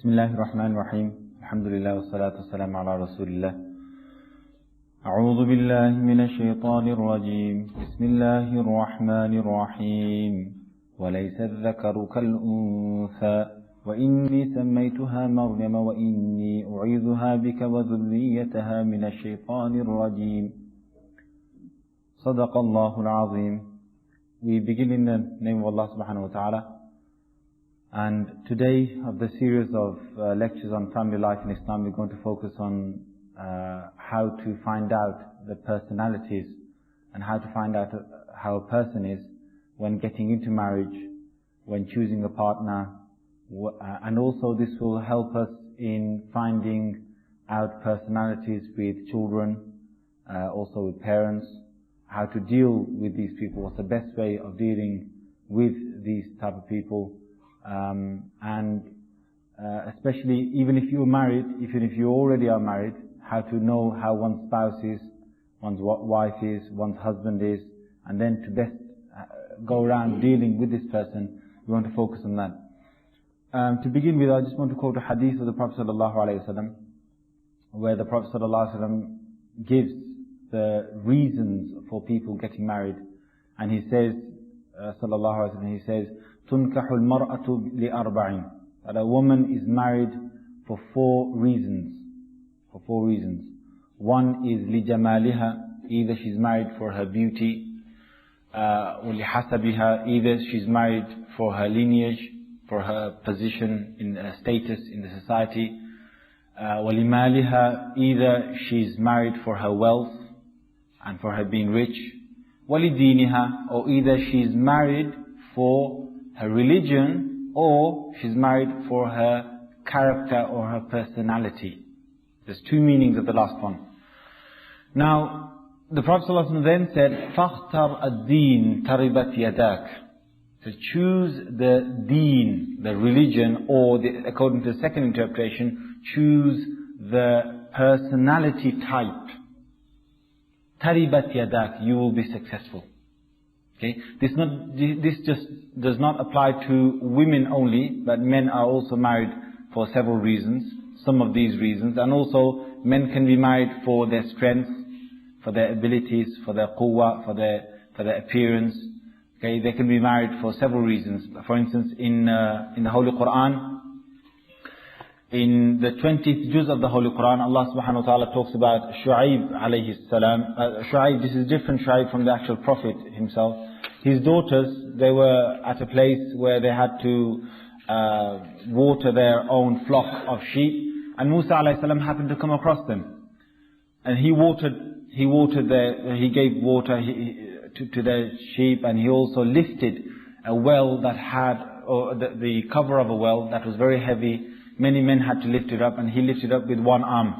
بسم الله الرحمن الرحيم الحمد لله والصلاة والسلام على رسول الله أعوذ بالله من الشيطان الرجيم بسم الله الرحمن الرحيم وليس الذكر كالأنثى وإني سميتها مريم وإني أعيذها بك وذريتها من الشيطان الرجيم صدق الله العظيم. We begin in the name of Allah subhanahu wa ta'ala. And today of the series of lectures on family life in Islam, we're going to focus on how to find out the personalities and how to find out how a person is when getting into marriage, when choosing a partner, and also this will help us in finding out personalities with children, also with parents, how to deal with these people, what's the best way of dealing with these type of people. Especially even if you're married, even if you already are married, how to know how one's spouse is, one's wife is, one's husband is, and then to best go around dealing with this person. We want to focus on that. To begin with, I just want to quote a hadith of the Prophet ﷺ, where the Prophet ﷺ gives the reasons for people getting married, and he says, sallallahu alaihi wasallam, he says, تُنْكَحُ الْمَرْأَةُ لِأَرْبَعٍ, that a woman is married for four reasons. For four reasons. One is لِجَمَالِهَا, either she's married for her beauty, وَلِحَسَبِهَا, either she's married for her lineage, for her position in status in the society, وَلِمَالِهَا, either she's married for her wealth and for her being rich, وَلِدِينِهَا, or either she's married for her religion, or she's married for her character or her personality. There's two meanings of the last one. Now, the Prophet ﷺ then said, فَاخْتَرْ الدِّينَ تَرِبَتْ يَدَاكَ, to choose the deen, the religion, or according to the second interpretation, choose the personality type. تَرِبَتْ يَدَاكَ, you will be successful. Okay? This just does not apply to women only, but men are also married for several reasons, some of these reasons, and also men can be married for their strengths, for their abilities, for their quwwah, for their appearance. Okay? They can be married for several reasons. For instance, in the Holy Quran, in the 20th juz of the Holy Quran, Allah subhanahu wa ta'ala talks about Shu'aib alayhi salam. Shu'aib, this is different Shu'aib from the actual Prophet himself. His daughters, they were at a place where they had to water their own flock of sheep, and Musa alayhi salam happened to come across them. And he gave water to their sheep, and he also lifted a well that had, or the cover of a well that was very heavy. Many men had to lift it up, and he lifted it up with one arm.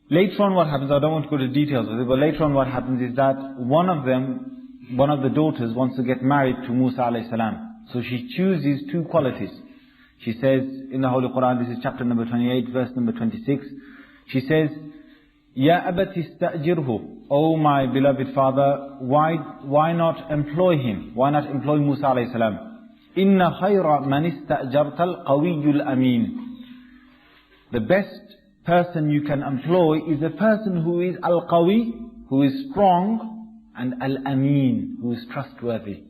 Later on what happens, I don't want to go to details of it, but later on what happens is that one of the daughters wants to get married to Musa alayhi salam. So she chooses two qualities. She says in the Holy Quran, this is chapter number 28, verse number 26, she says, Ya abati ista'jirhu, O my beloved father, why not employ him? Why not employ Musa alayhi salam? Inna khayra man ista'jarta al-qawiyyul amin. The best person you can employ is a person who is al-qawi, who is strong, and al-amin, who is trustworthy.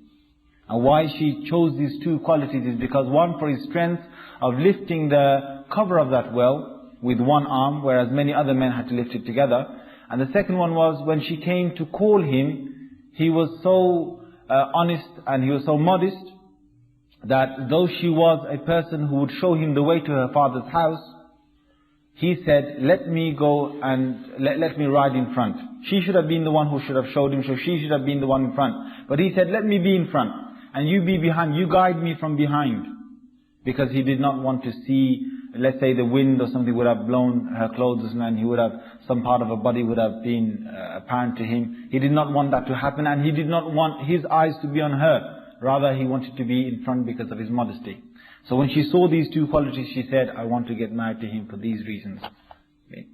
And why she chose these two qualities is because one, for his strength of lifting the cover of that well with one arm, whereas many other men had to lift it together. And the second one was when she came to call him, he was so honest and he was so modest, that though she was a person who would show him the way to her father's house, he said, let me go and let me ride in front. She should have been the one who should have showed him, so she should have been the one in front. But he said, let me be in front, and you be behind, you guide me from behind. Because he did not want to see, let's say the wind or something would have blown her clothes, and he would have, some part of her body would have been apparent to him. He did not want that to happen, and he did not want his eyes to be on her. Rather, he wanted to be in front because of his modesty. So when she saw these two qualities, she said, I want to get married to him for these reasons. Okay.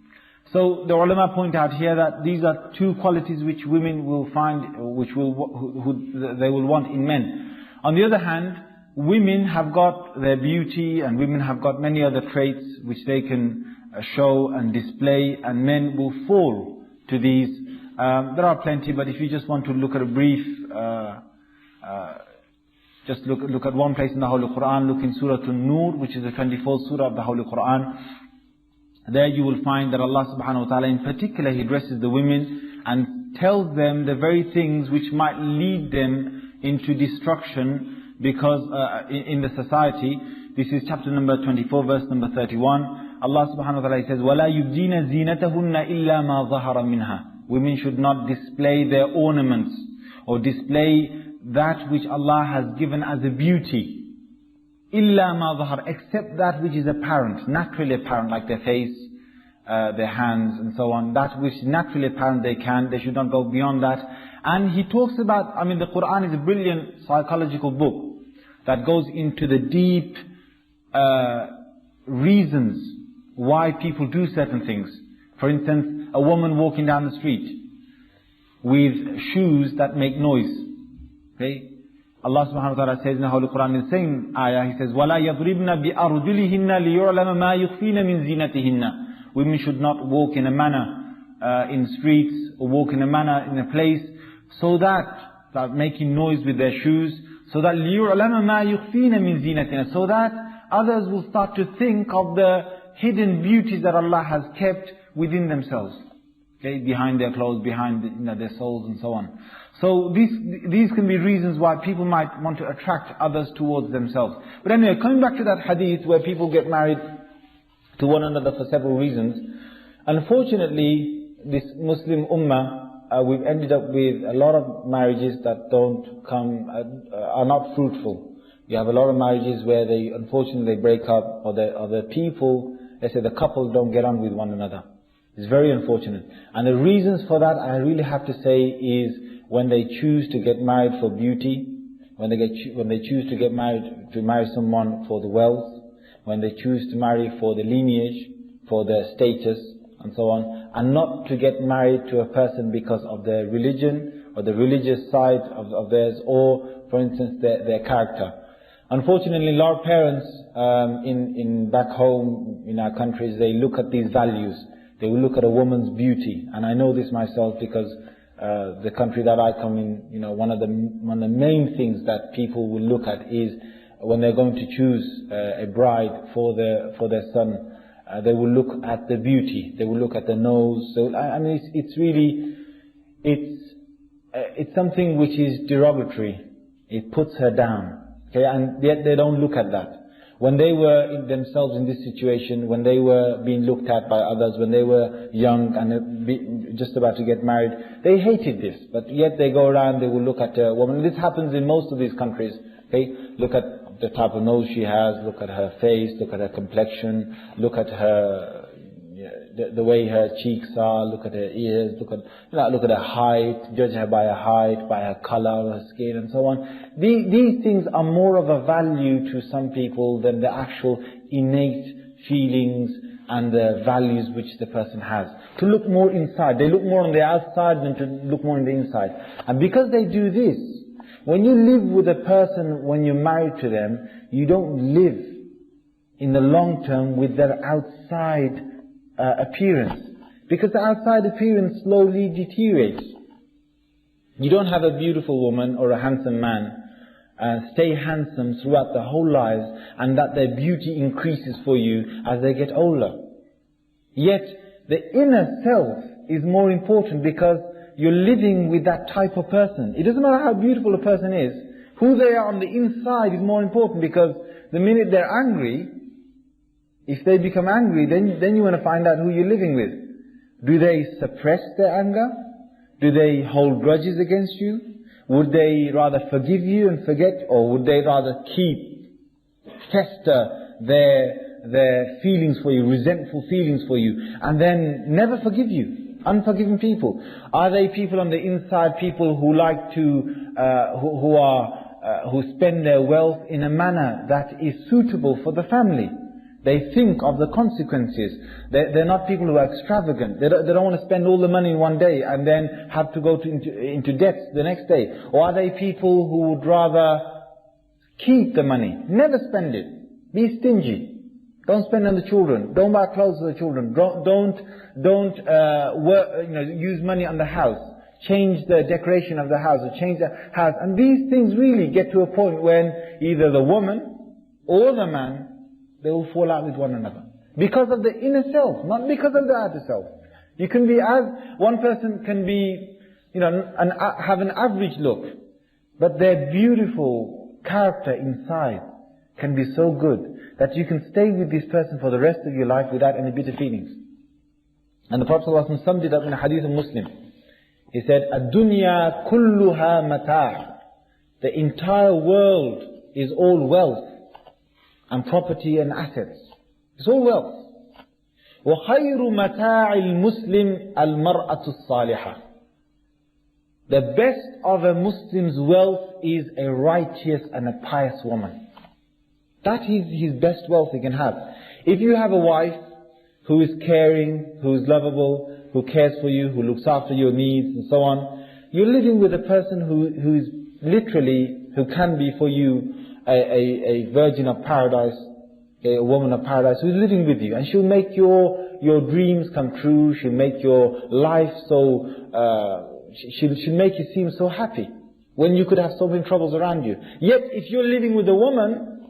So the ulama point out here that these are two qualities which women will find, which they will want in men. On the other hand, women have got their beauty, and women have got many other traits which they can show and display, and men will fall to these. There are plenty, but if you just want to look at a brief, just look at one place in the Holy Quran, look in Surah An-Nur, which is the 24th Surah of the Holy Quran. There you will find that Allah subhanahu wa ta'ala in particular, He addresses the women and tells them the very things which might lead them into destruction because in the society. This is chapter number 24, verse number 31. Allah subhanahu wa ta'ala says, وَلَا يُبْدِينَ زِينَتَهُنَّ إِلَّا مَا ظَهَرَ مِنْهَا. Women should not display their ornaments or display that which Allah has given as a beauty. إِلَّا مَا ظَهَرَ, except that which is apparent, naturally apparent, like their face, their hands and so on. That which is naturally apparent they should not go beyond that. And He talks about, the Quran is a brilliant psychological book that goes into the deep reasons why people do certain things. For instance, a woman walking down the street with shoes that make noise. Okay? Allah subhanahu wa ta'ala says in the Holy Quran in the same ayah, He says, وَلَا يَضْرِبْنَ بِأَرْجُلِهِنَّ لِيُعْلَمَ مَا يُخْفِينَ مِنْ زِينَتِهِنَّ. Women should not walk in a manner in streets, or walk in a manner in a place, so that making noise with their shoes, so that لِيُعْلَمَ مَا يُخْفِينَ مِنْ زِينَتِهِنَّ, so that others will start to think of the hidden beauties that Allah has kept within themselves. Okay, behind their clothes, behind their souls and so on. So these can be reasons why people might want to attract others towards themselves. But anyway, coming back to that hadith where people get married to one another for several reasons. Unfortunately, this Muslim ummah, we've ended up with a lot of marriages that are not fruitful. You have a lot of marriages where unfortunately they break up, or the people, let's say the couple, don't get on with one another. It's very unfortunate. And the reasons for that, I really have to say, is when they choose to get married for beauty, when they choose to marry someone for the wealth, when they choose to marry for the lineage, for their status, and so on, and not to get married to a person because of their religion or the religious side of theirs, or, for instance, their character. Unfortunately, a lot of parents in back home in our countries, they look at these values. They will look at a woman's beauty, and I know this myself because the country that I come in, one of the main things that people will look at is when they're going to choose a bride for their son. They will look at the beauty. They will look at the nose. So it's something which is derogatory. It puts her down. Okay, and yet they don't look at that. When they were themselves in this situation, when they were being looked at by others, when they were young and just about to get married, they hated this. But yet they go around, they will look at a woman. This happens in most of these countries. Okay, look at the type of nose she has, look at her face, look at her complexion, look at her, the way her cheeks are, look at her ears, look at her height, judge her by her height, by her color, her skin, and so on. These things are more of a value to some people than the actual innate feelings and the values which the person has. To look more inside. They look more on the outside than to look more on the inside. And because they do this, when you live with a person, when you're married to them, you don't live in the long term with their outside appearance. Because the outside appearance slowly deteriorates. You don't have a beautiful woman or a handsome man stay handsome throughout their whole lives, and that their beauty increases for you as they get older. Yet the inner self is more important, because you're living with that type of person. It doesn't matter how beautiful a person is. Who they are on the inside is more important, because the minute they're angry, if they become angry, then you want to find out who you're living with. Do they suppress their anger? Do they hold grudges against you? Would they rather forgive you and forget, or would they rather fester their feelings for you, resentful feelings for you, and then never forgive you? Unforgiving people. Are they people on the inside, people who like to, who spend their wealth in a manner that is suitable for the family? They think of the consequences. They're not people who are extravagant. They don't want to spend all the money in one day and then have to go into debts the next day. Or are they people who would rather Keep the money. Never spend it. Be stingy. Don't spend on the children. Don't buy clothes for the children. Don't use money on the house. Change the decoration of the house, or change the house. And these things really get to a point when either the woman or the man, they will fall out with one another. Because of the inner self, not because of the outer self. You can be one person can be, have an average look, but their beautiful character inside can be so good that you can stay with this person for the rest of your life without any bitter feelings. And the Prophet ﷺ summed it up in a hadith of Muslim. He said, "Ad-dunya kulluha mata'." The entire world is all wealth and property and assets. It's all wealth. وَخَيْرُ مَتَاعِ الْمُسْلِمِ الْمَرْأَةُ الصَّالِحَةُ. The best of a Muslim's wealth is a righteous and a pious woman. That is his best wealth he can have. If you have a wife who is caring, who is lovable, who cares for you, who looks after your needs and so on, you're living with a person who is literally, who can be for you a virgin of paradise, a woman of paradise who's living with you. And she'll make your dreams come true. She'll make your life she'll make you seem so happy when you could have so many troubles around you. Yet if you're living with a woman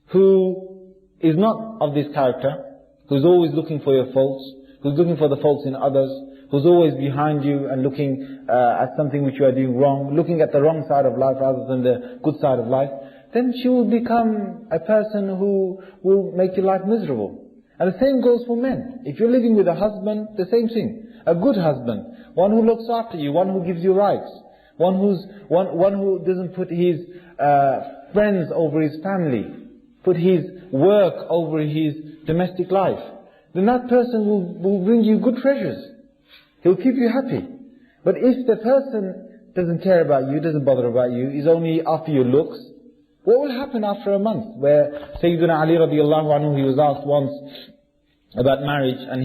who is not of this character, who's always looking for your faults, who's looking for the faults in others, who's always behind you and looking at something which you are doing wrong, looking at the wrong side of life rather than the good side of life, then she will become a person who will make your life miserable. And the same goes for men. If you're living with a husband, the same thing. A good husband, one who looks after you, one who gives you rights, one who doesn't put his friends over his family, put his work over his domestic life, then that person will bring you good treasures. He'll keep you happy. But if the person doesn't care about you, doesn't bother about you, is only after your looks, what will happen after a month? Where Sayyidina Ali radiallahu anhu, he was asked once about marriage, and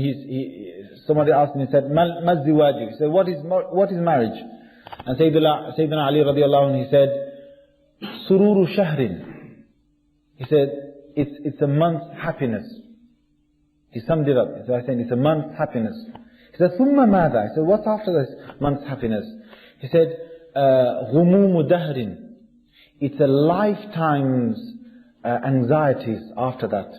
somebody asked him, he said, "Ma ziwaju?" He said, what is marriage? And Sayyidina Ali radiallahu anhu, he said, "Sururu shahrin." He said, it's a month's happiness. He summed it up. He said, it's a month's happiness. He said, "Thumma madha?" He said, what's after this month's happiness? He said, "Ghumumu dahrin." It's a lifetime's anxieties after that.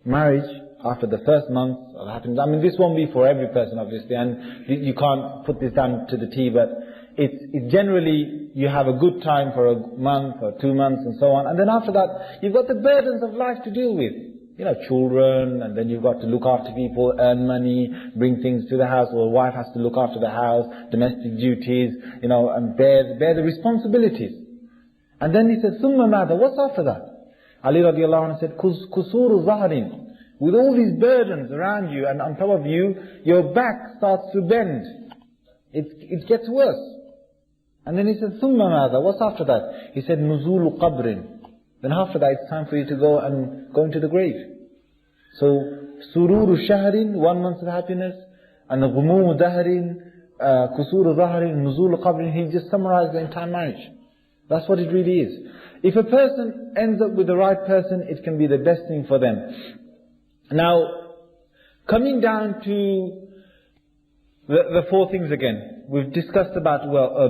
Marriage, after the first month of happiness. I mean, this won't be for every person, obviously, and you can't put this down to the T, but it's generally, you have a good time for a month or 2 months and so on, and then after that, you've got the burdens of life to deal with. Children, and then you've got to look after people, earn money, bring things to the house, or a wife has to look after the house, domestic duties, and bear the responsibilities. And then he said, "Summa madha?" What's after that? Ali radiallahu anhu said, "Kusuru zahrin." With all these burdens around you and on top of you, your back starts to bend. It gets worse. And then he said, "Summa madha?" What's after that? He said, "Nuzulu qabrin." Then after that, it's time for you to go into the grave. So, sururu shahrin, 1 month of happiness, and ghumumu dahrin, kusuru zahrin, nuzulu qabrin. He just summarized the entire marriage. That's what it really is. If a person ends up with the right person, it can be the best thing for them. Now, coming down to the 4 things again, we've discussed about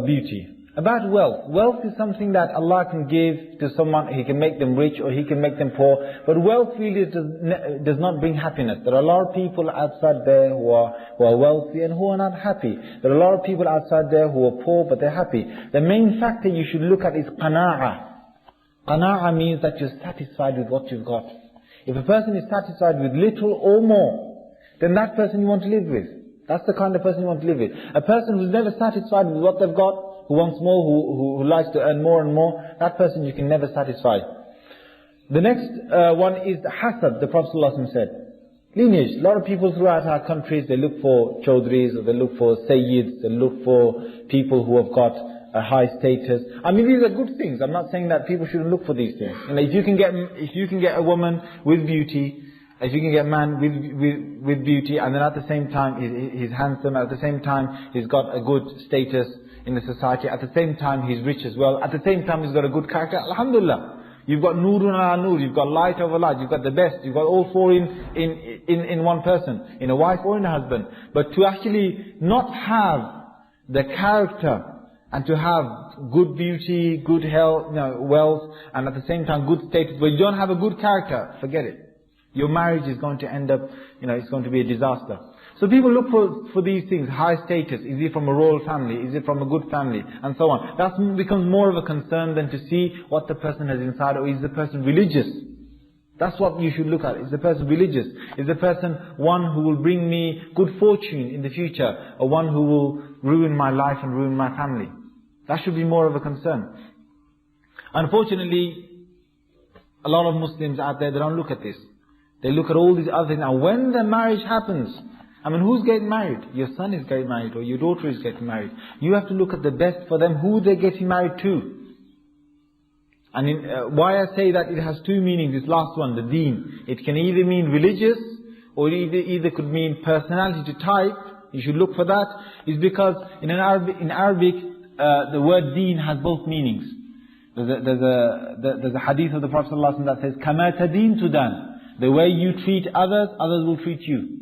beauty. About wealth. Wealth is something that Allah can give to someone. He can make them rich or He can make them poor. But wealth really does not bring happiness. There are a lot of people outside there who are wealthy and who are not happy. There are a lot of people outside there who are poor but they're happy. The main factor you should look at is qana'ah. Qana'ah means that you're satisfied with what you've got. If a person is satisfied with little or more, then that person you want to live with. That's the kind of person you want to live with. A person who's never satisfied with what they've got, who wants more, who likes to earn more and more, that person you can never satisfy. The next one is hasab, the Prophet ﷺ said. Lineage. A lot of people throughout our countries, they look for chaudhris, or they look for sayyids, they look for people who have got a high status. I mean, these are good things. I'm not saying that people shouldn't look for these things. If you can get a woman with beauty, if you can get a man with beauty, and then at the same time he's handsome, at the same time he's got a good status, in the society. At the same time, he's rich as well. At the same time, he's got a good character. Alhamdulillah. You've got nurun ala nur, you've got light over light, you've got the best, you've got all four in one person, in a wife or in a husband. But to actually not have the character and to have good beauty, good health, wealth, and at the same time good status, but you don't have a good character, forget it. Your marriage is going to end up, it's going to be a disaster. So people look for these things, high status, is it from a royal family, is it from a good family, and so on. That becomes more of a concern than to see what the person has inside, or is the person religious. That's what you should look at. Is the person religious? Is the person one who will bring me good fortune in the future, or one who will ruin my life and ruin my family? That should be more of a concern. Unfortunately, a lot of Muslims out there, they don't look at this. They look at all these other things. Now when the marriage happens, who's getting married? Your son is getting married, or your daughter is getting married. You have to look at the best for them, who they're getting married to. And why I say that it has two meanings, this last one, the deen. It can either mean religious, or it either could mean personality type. You should look for that. Is because in Arabic, the word deen has both meanings. There's a hadith of the Prophet ﷺ that says, "Kama tadin tudan." The way you treat others, others will treat you.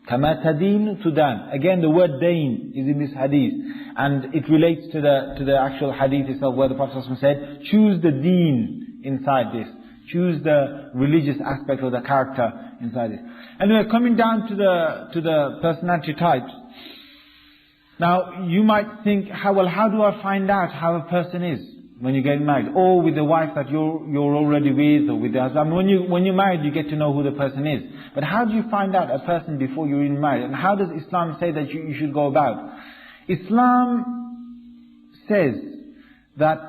Kama tadin tudan. Again, the word dain is in this hadith, and it relates to the actual hadith itself, where the Prophet ﷺ said, "Choose the deen inside this. Choose the religious aspect or the character inside this." Anyway, coming down to the personality types. Now, you might think, how do I find out how a person is when you get married, or with the wife that you're already with, or with the husband? When you're married, you get to know who the person is. But how do you find out a person before you're even married? And how does Islam say that you should go about? Islam says that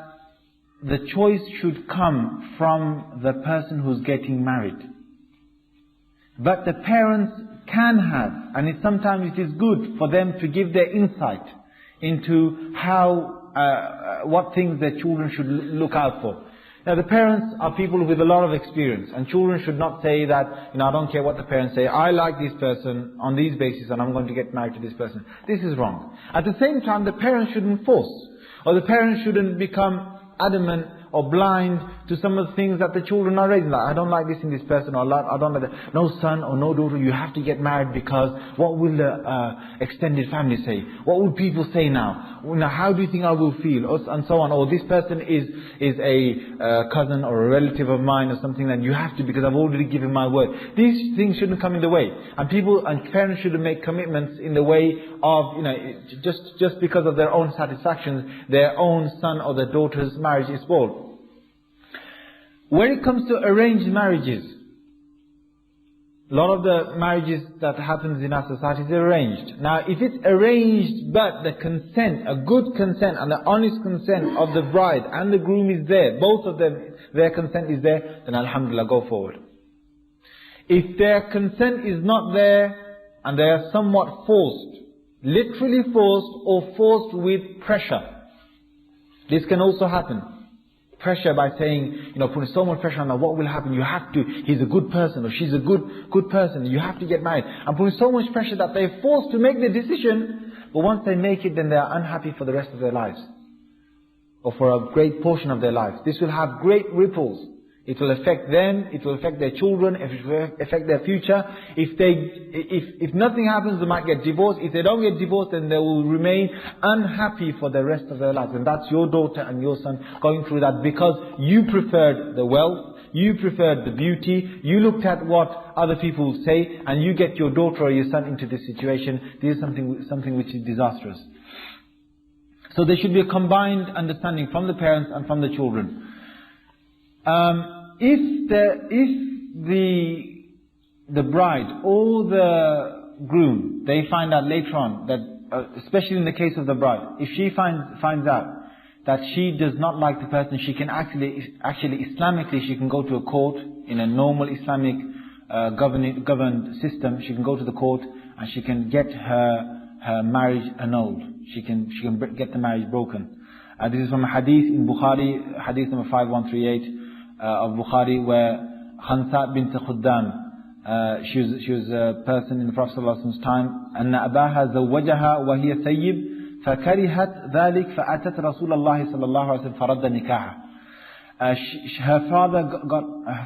the choice should come from the person who's getting married. But the parents can have, and sometimes it is good for them to give their insight into what things their children should look out for. Now the parents are people with a lot of experience, and children should not say that, I don't care what the parents say, I like this person on these basis and I'm going to get married to this person. This is wrong. At the same time, the parents shouldn't force, or the parents shouldn't become adamant or blind to some of the things that the children are raising. Like, I don't like this in this person, or I don't like that. No son or no daughter, you have to get married, because what will the extended family say? What will people say now? How do you think I will feel? And so on. Or this person is a cousin or a relative of mine or something, that you have to, because I've already given my word. These things shouldn't come in the way. And parents shouldn't make commitments in the way of, just because of their own satisfactions, their own son or their daughter's marriage is spoiled. When it comes to arranged marriages, a lot of the marriages that happens in our society is arranged. Now, if it's arranged, but the consent, a good consent and the honest consent of the bride and the groom is there, both of them, their consent is there, then alhamdulillah, go forward. If their consent is not there, and they are somewhat forced, literally forced, or forced with pressure, this can also happen. Pressure by saying, putting so much pressure on them, what will happen? You have to, he's a good person, or she's a good person, you have to get married. And putting so much pressure that they're forced to make the decision, but once they make it, then they are unhappy for the rest of their lives, or for a great portion of their lives. This will have great ripples. It will affect them, it will affect their children, it will affect their future. If nothing happens, they might get divorced. If they don't get divorced, then they will remain unhappy for the rest of their lives. And that's your daughter and your son going through that, because you preferred the wealth, you preferred the beauty, you looked at what other people say, and you get your daughter or your son into this situation. This is something which is disastrous. So there should be a combined understanding from the parents and from the children. If the bride or the groom, they find out later on that, especially in the case of the bride, if she finds out that she does not like the person, she can actually Islamically, she can go to a court in a normal Islamic governed system. She can go to the court and she can get her marriage annulled. She can get the marriage broken. This is from a hadith in Bukhari, hadith number 5138 of Bukhari, where Khansa bint Khuddam, she was a person in the Prophet ﷺ's time, أن أباها زوجها وهي ثيب فكرهت ذلك فأتت رسول الله صلى الله عليه وسلم فرد نكاحها. Her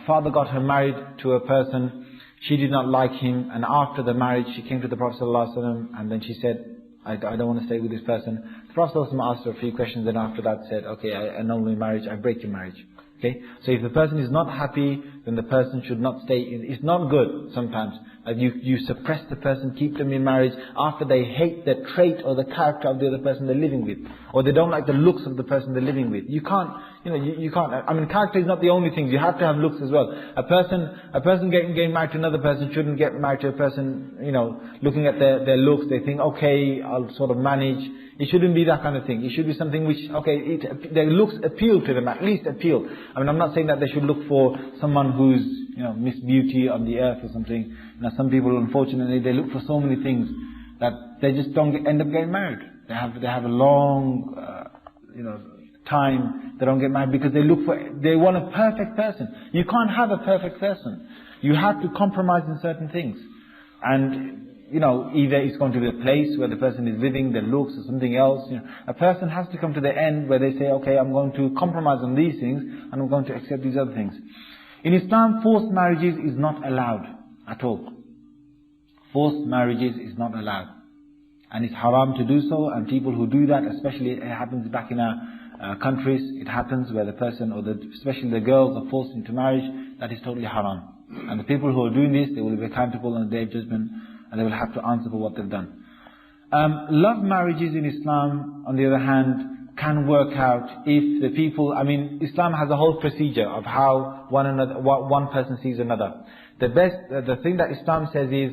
father got her married to a person. She did not like him, and after the marriage she came to the Prophet ﷺ, and then she said, I don't want to stay with this person. The Prophet ﷺ asked her a few questions, and after that said, okay, I annul my marriage, I break your marriage. Okay? So if the person is not happy, then the person should not stay in. It's not good sometimes that you suppress the person, keep them in marriage after they hate the trait or the character of the other person they're living with, or they don't like the looks of the person they're living with. You can't, you can't. I mean, character is not the only thing. You have to have looks as well. A person getting married to another person shouldn't get married to a person, looking at their looks. They think, okay, I'll sort of manage. It shouldn't be that kind of thing. It should be something which, okay, their looks appeal to them, at least appeal. I mean, I'm not saying that they should look for someone who's, Miss Beauty on the earth or something. Some people, unfortunately, they look for so many things that they just don't end up getting married. They have a long, time they don't get married because they want a perfect person. You can't have a perfect person. You have to compromise in certain things. And, either it's going to be a place where the person is living, their looks or something else. A person has to come to the end where they say, okay, I'm going to compromise on these things and I'm going to accept these other things. In Islam, forced marriages is not allowed at all. Forced marriages is not allowed. And it's haram to do so, and people who do that, especially it happens back in our countries, it happens where the person, especially the girls, are forced into marriage. That is totally haram. And the people who are doing this, they will be accountable on the Day of Judgment, and they will have to answer for what they've done. Love marriages in Islam, on the other hand, can work out if the people, Islam has a whole procedure of how one person sees another. The thing that Islam says is,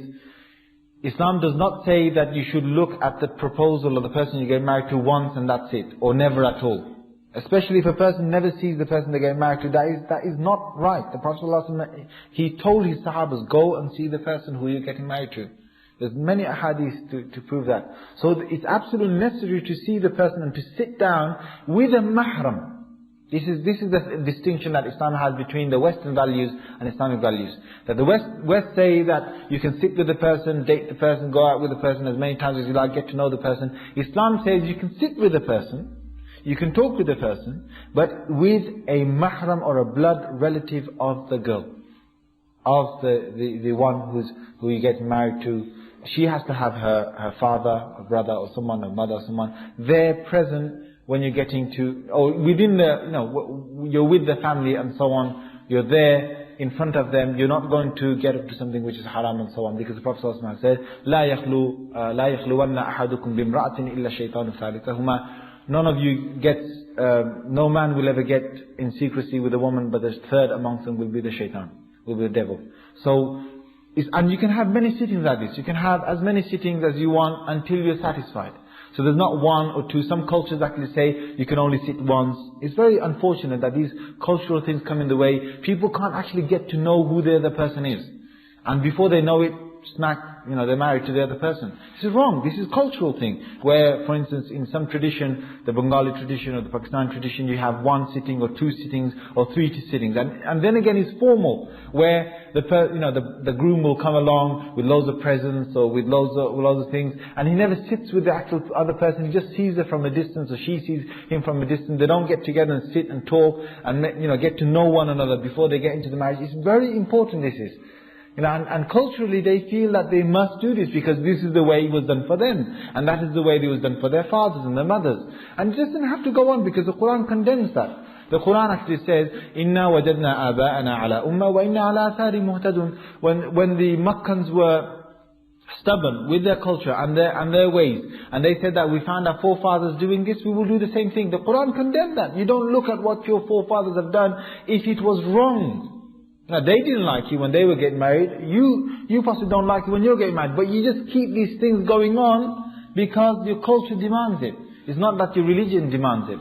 Islam does not say that you should look at the proposal of the person you get married to once and that's it, or never at all. Especially if a person never sees the person they get married to, that is not right. The Prophet ﷺ, he told his Sahabas, go and see the person who you're getting married to. There's many ahadith to prove that. So it's absolutely necessary to see the person and to sit down with a mahram. This is the distinction that Islam has between the Western values and Islamic values. That the West say that you can sit with the person, date the person, go out with the person as many times as you like, get to know the person. Islam says you can sit with the person, you can talk with the person, but with a mahram or a blood relative of the girl, of the one who you get married to. She has to have her father, or brother, or someone, or mother, or someone there present when you're getting to, or within you're with the family and so on. You're there in front of them. You're not going to get up to something which is haram and so on, because the Prophet ﷺ said, لا يخلون أحدكم بامرأة إلا الشيطان ثالثهما. None of you no man will ever get in secrecy with a woman, but the third amongst them will be the shaitan, will be the devil. So, and you can have many sittings like this. You can have as many sittings as you want until you're satisfied. So there's not one or two. Some cultures actually say you can only sit once. It's very unfortunate that these cultural things come in the way. People can't actually get to know who the other person is. And before they know it, smack, they're married to the other person. This is wrong. This is a cultural thing. Where, for instance, in some tradition, the Bengali tradition or the Pakistani tradition, you have one sitting or two sittings or three sittings. And then again it's formal, where the groom will come along with loads of presents or with loads of things, and he never sits with the actual other person. He just sees her from a distance, or she sees him from a distance. They don't get together and sit and talk and get to know one another before they get into the marriage. It's very important, this is. And culturally they feel that they must do this because this is the way it was done for them, and that is the way it was done for their fathers and their mothers. And it doesn't have to go on, because the Quran condemns that. The Quran actually says, "Inna wajadna aba'ana ala umma wa inna ala athari muhtadun." When the Makkans were stubborn with their culture and their ways, and they said that we found our forefathers doing this, we will do the same thing. The Quran condemned that. You don't look at what your forefathers have done if it was wrong. Now they didn't like you when they were getting married. You possibly don't like it when you're getting married. But you just keep these things going on because your culture demands it. It's not that your religion demands it.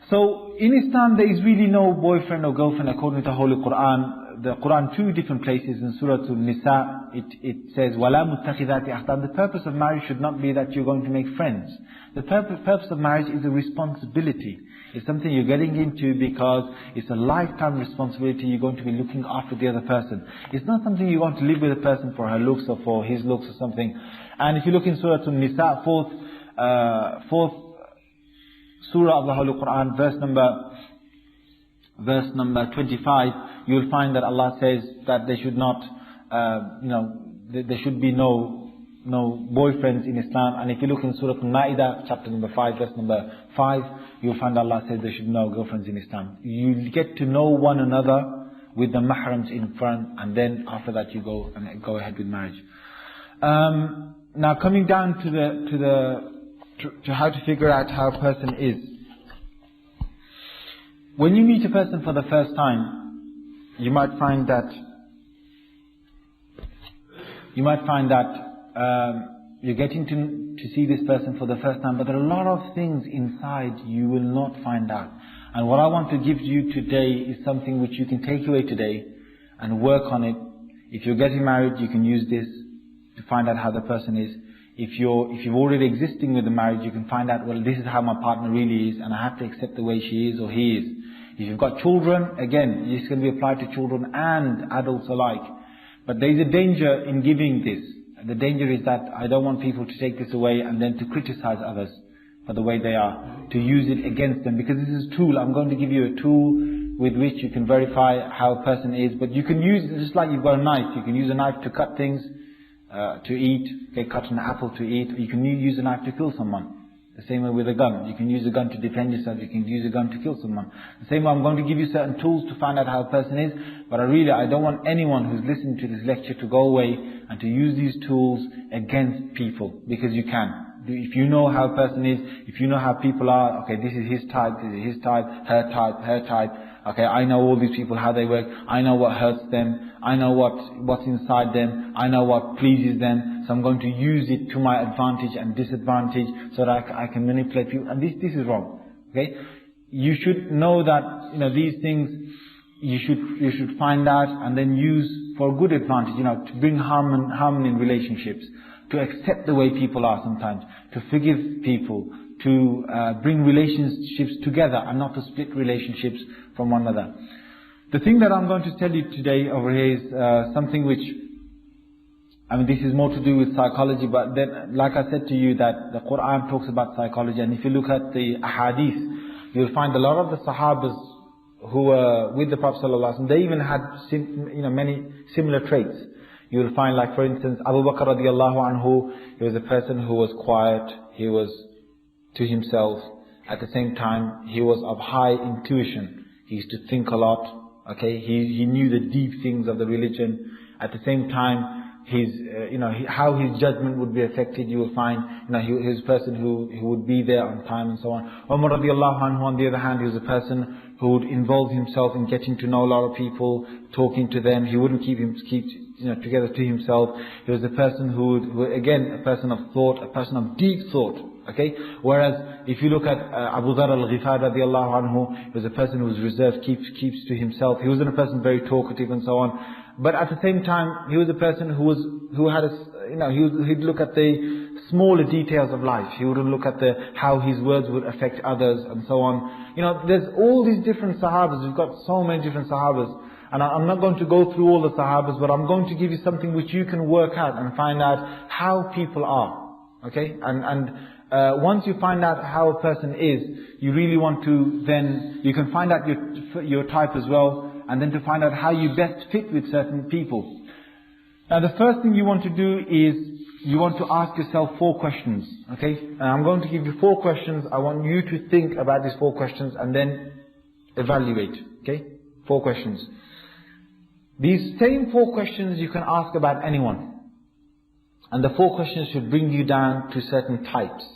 So in Islam there is really no boyfriend or girlfriend according to the Holy Quran. The Quran, two different places in Surah Al-Nisa, it says, وَلَا مُتَّخِذَاتِ أَخْدَانٍ. The purpose of marriage should not be that you're going to make friends. The purpose of marriage is a responsibility. It's something you're getting into because it's a lifetime responsibility. You're going to be looking after the other person. It's not something you want to live with a person for her looks or for his looks or something. And if you look in Surah Al-Nisa, 4th 4th Surah of the Holy Quran, verse number 25, you will find that Allah says that they should not, there should be no boyfriends in Islam. And if you look in Surah Al-Ma'idah, chapter number 5, verse number 5, you'll find Allah says there should be no girlfriends in Islam. You get to know one another with the mahrams in front, and then after that you go ahead with marriage. Now coming down to how to figure out how a person is. When you meet a person for the first time, you might find that you're getting to see this person for the first time, but there are a lot of things inside you will not find out. And what I want to give you today is something which you can take away today and work on it. If you're getting married, you can use this to find out how the person is. If you're already existing with the marriage, you can find out, well, this is how my partner really is, and I have to accept the way she is or he is. If you've got children, again, this can be applied to children and adults alike. But there is a danger in giving this. The danger is that I don't want people to take this away and then to criticize others for the way they are, to use it against them, because this is a tool. I'm going to give you a tool with which you can verify how a person is, but you can use it just like you've got a knife. You can use a knife to cut things, to eat, cut an apple to eat, or you can use a knife to kill someone. The same way with a gun. You can use a gun to defend yourself, you can use a gun to kill someone. The same way I'm going to give you certain tools to find out how a person is, but I don't want anyone who's listening to this lecture to go away and to use these tools against people, because you can. If you know how a person is, if you know how people are, okay, this is his type, her type, okay, I know all these people, how they work, I know what hurts them, I know what's inside them, I know what pleases them, so I'm going to use it to my advantage and disadvantage so that I can manipulate people, and this is wrong, okay? You should know that, these things, you should find out and then use for good advantage, to bring harmony in relationships, to accept the way people are sometimes, to forgive people, to bring relationships together and not to split relationships from one another. The thing that I'm going to tell you today over here is something which, this is more to do with psychology, but then, like I said to you, that the Quran talks about psychology, and if you look at the ahadith, you'll find a lot of the Sahabas who were with the Prophet ﷺ, they even had many similar traits. You will find, like for instance, Abu Bakr radiallahu anhu, he was a person who was quiet, he was to himself. At the same time, he was of high intuition. He used to think a lot, okay? He knew the deep things of the religion. At the same time, how his judgment would be affected, you will find, he was a person who would be there on time and so on. Umar radiallahu anhu, on the other hand, he was a person who would involve himself in getting to know a lot of people, talking to them. He wouldn't keep together to himself. He was a person who again, a person of thought, a person of deep thought. Okay? Whereas, if you look at Abu Dharr al-Ghifari radiallahu anhu, he was a person who was reserved, keeps to himself. He wasn't a person very talkative and so on. But at the same time, he was a person he'd look at the smaller details of life. He wouldn't look at how his words would affect others and so on. There's all these different Sahabas. We've got so many different Sahabas. And I'm not going to go through all the Sahabas, but I'm going to give you something which you can work out and find out how people are. Okay? And once you find out how a person is, you really want to then, you can find out your type as well, and then to find out how you best fit with certain people. Now the first thing you want to do is, you want to ask yourself 4 questions. Okay? And I'm going to give you 4 questions. I want you to think about these 4 questions and then evaluate. Okay? 4 questions. These same 4 questions you can ask about anyone. And the 4 questions should bring you down to certain types.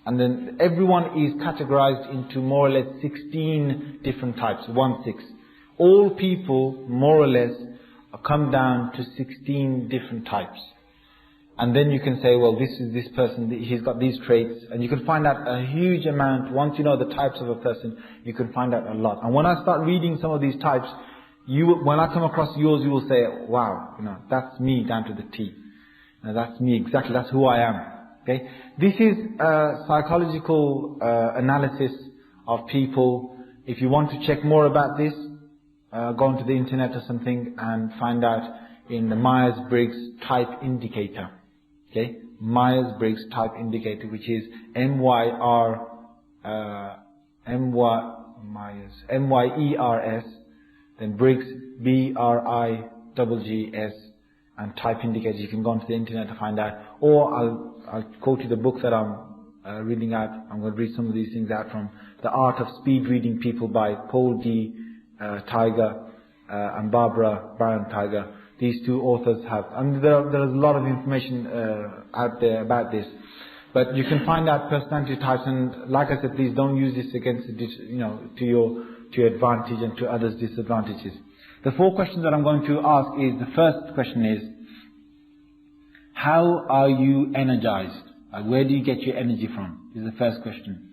And then everyone is categorized into more or less 16 different types, 16. All people, more or less, come down to 16 different types. And then you can say, well, this is this person, he's got these traits. And you can find out a huge amount. Once you know the types of a person, you can find out a lot. And when I start reading some of these types, when I come across yours, you will say, wow, that's me down to the T. That's me exactly, that's who I am. Okay? This is a psychological analysis of people. If you want to check more about this, go onto the internet or something and find out in the Myers-Briggs type indicator. Okay? Myers-Briggs Type Indicator, which is Myers, then Briggs, BRIGGS, and Type Indicator. You can go onto the internet to find out, or I'll quote you the book that I'm reading out. I'm going to read some of these things out from The Art of Speed Reading People by Paul D. Tiger and Barbara Baron Tiger. These two authors have, and there is a lot of information out there about this. But you can find out personality types, and like I said, please don't use this against, to your advantage and to others' disadvantages. The 4 questions that I'm going to ask is, the first question is, how are you energized? Where do you get your energy from? Is the first question.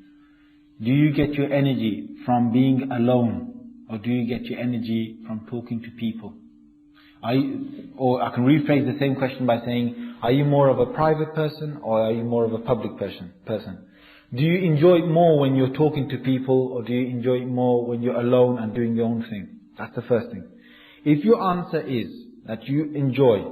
Do you get your energy from being alone? Or do you get your energy from talking to people? Or I can rephrase the same question by saying, are you more of a private person or are you more of a public person? Do you enjoy it more when you're talking to people, or do you enjoy it more when you're alone and doing your own thing? That's the first thing. If your answer is that you enjoy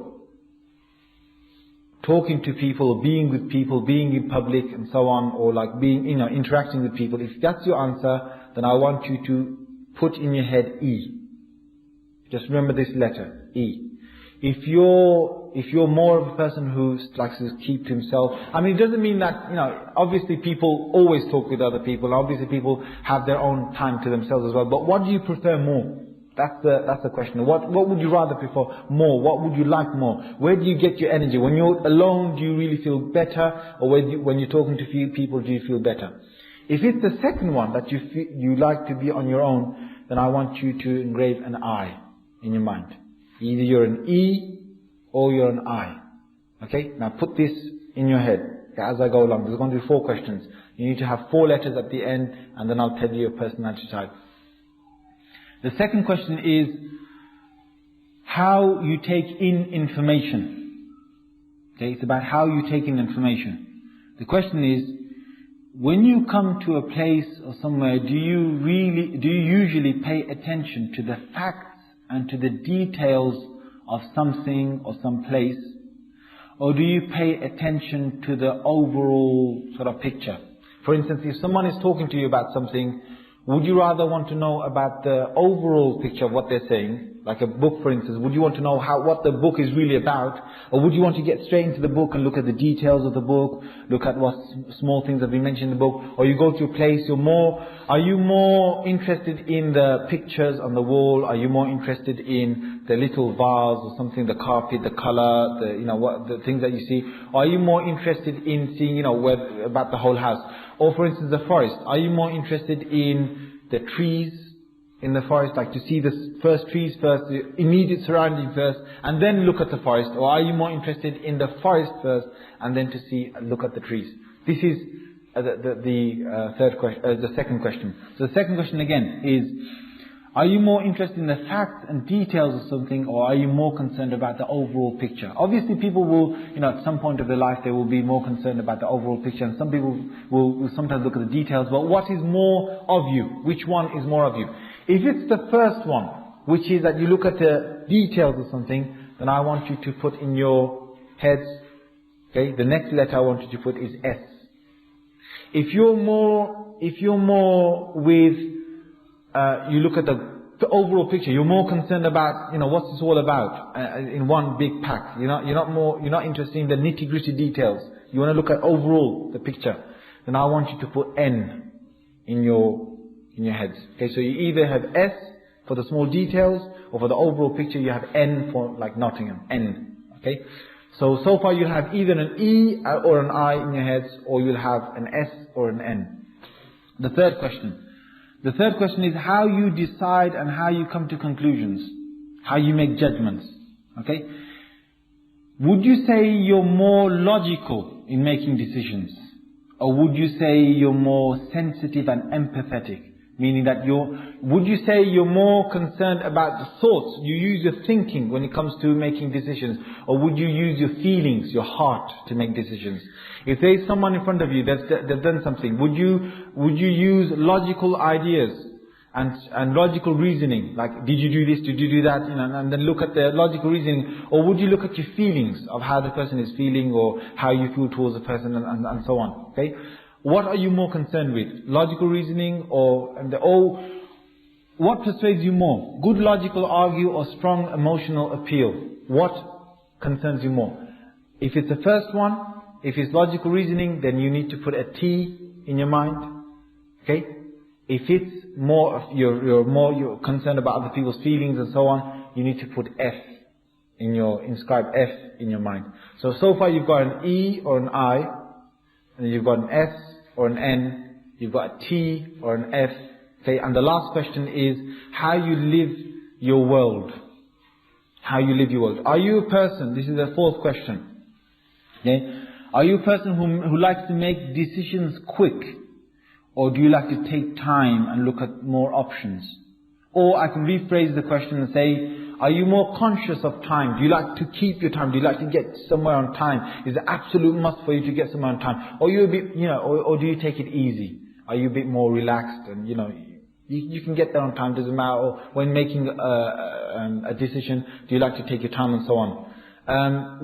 talking to people, or being with people, being in public and so on, or like being, interacting with people, if that's your answer, then I want you to put in your head E. Just remember this letter, E. If you're more of a person who likes to keep to himself, it doesn't mean that, obviously people always talk with other people, obviously people have their own time to themselves as well, but what do you prefer more? That's the question. What would you rather prefer more? What would you like more? Where do you get your energy? When you're alone, do you really feel better? Or when you're talking to people, do you feel better? If it's the second one, that you like to be on your own, then I want you to engrave an I in your mind. Either you're an E or you're an I. Okay? Now put this in your head as I go along. There's going to be 4 questions. You need to have 4 letters at the end, and then I'll tell you your personality type. The second question is how you take in information. Okay? It's about how you take in information. The question is, when you come to a place or somewhere, do you usually pay attention to the facts and to the details of something or some place? Or do you pay attention to the overall sort of picture? For instance, if someone is talking to you about something, would you rather want to know about the overall picture of what they're saying? Like a book, for instance, would you want to know what the book is really about? Or would you want to get straight into the book and look at the details of the book, look at what small things have been mentioned in the book? Or you go to a place, are you more interested in the pictures on the wall? Are you more interested in the little vase or something, the carpet, the color, the things that you see? Or are you more interested in seeing, about the whole house? Or for instance, the forest. Are you more interested in the trees in the forest, like to see the first trees first, the immediate surrounding first, and then look at the forest? Or are you more interested in the forest first, and then to look at the trees? This is the second question. So the second question again is, are you more interested in the facts and details of something, or are you more concerned about the overall picture? Obviously people will, at some point of their life, they will be more concerned about the overall picture, and some people will sometimes look at the details, but what is more of you? Which one is more of you? If it's the first one, which is that you look at the details of something, then I want you to put in your heads, okay, the next letter I want you to put is S. If you're more with, you look at the overall picture, you're more concerned about, what's this all about, in one big pack. You're not interested in the nitty-gritty details. You want to look at overall the picture. Then I want you to put N in your heads. Okay, so you either have S for the small details, or for the overall picture you have N for like Nottingham. N. Okay? So far you'll have either an E or an I in your heads, or you'll have an S or an N. The third question is how you decide and how you come to conclusions. How you make judgments. Okay? Would you say you're more logical in making decisions? Or would you say you're more sensitive and empathetic? Meaning that would you say you're more concerned about the thoughts? You use your thinking when it comes to making decisions? Or would you use your feelings, your heart to make decisions? If there's someone in front of you that's done something, would you use logical ideas and logical reasoning, like did you do this, did you do that, and then look at the logical reasoning, or would you look at your feelings of how the person is feeling, or how you feel towards the person, and so on. Okay, what are you more concerned with, logical reasoning, or what persuades you more, good logical argue or strong emotional appeal? What concerns you more? If it's the first one, if it's logical reasoning, then you need to put a T in your mind. Okay. If it's more, you're concerned about other people's feelings and so on, you need to put F inscribe F in your mind. So far you've got an E or an I, and you've got an S or an N, you've got a T or an F. Okay, and the last question is how you live your world. How you live your world. Are you a person, this is the fourth question. Okay, are you a person who likes to make decisions quick? Or do you like to take time and look at more options? Or I can rephrase the question and say, are you more conscious of time? Do you like to keep your time? Do you like to get somewhere on time? Is it absolute must for you to get somewhere on time? Or you a bit, or do you take it easy? Are you a bit more relaxed and you can get there on time, doesn't matter. Or when making a decision, do you like to take your time and so on?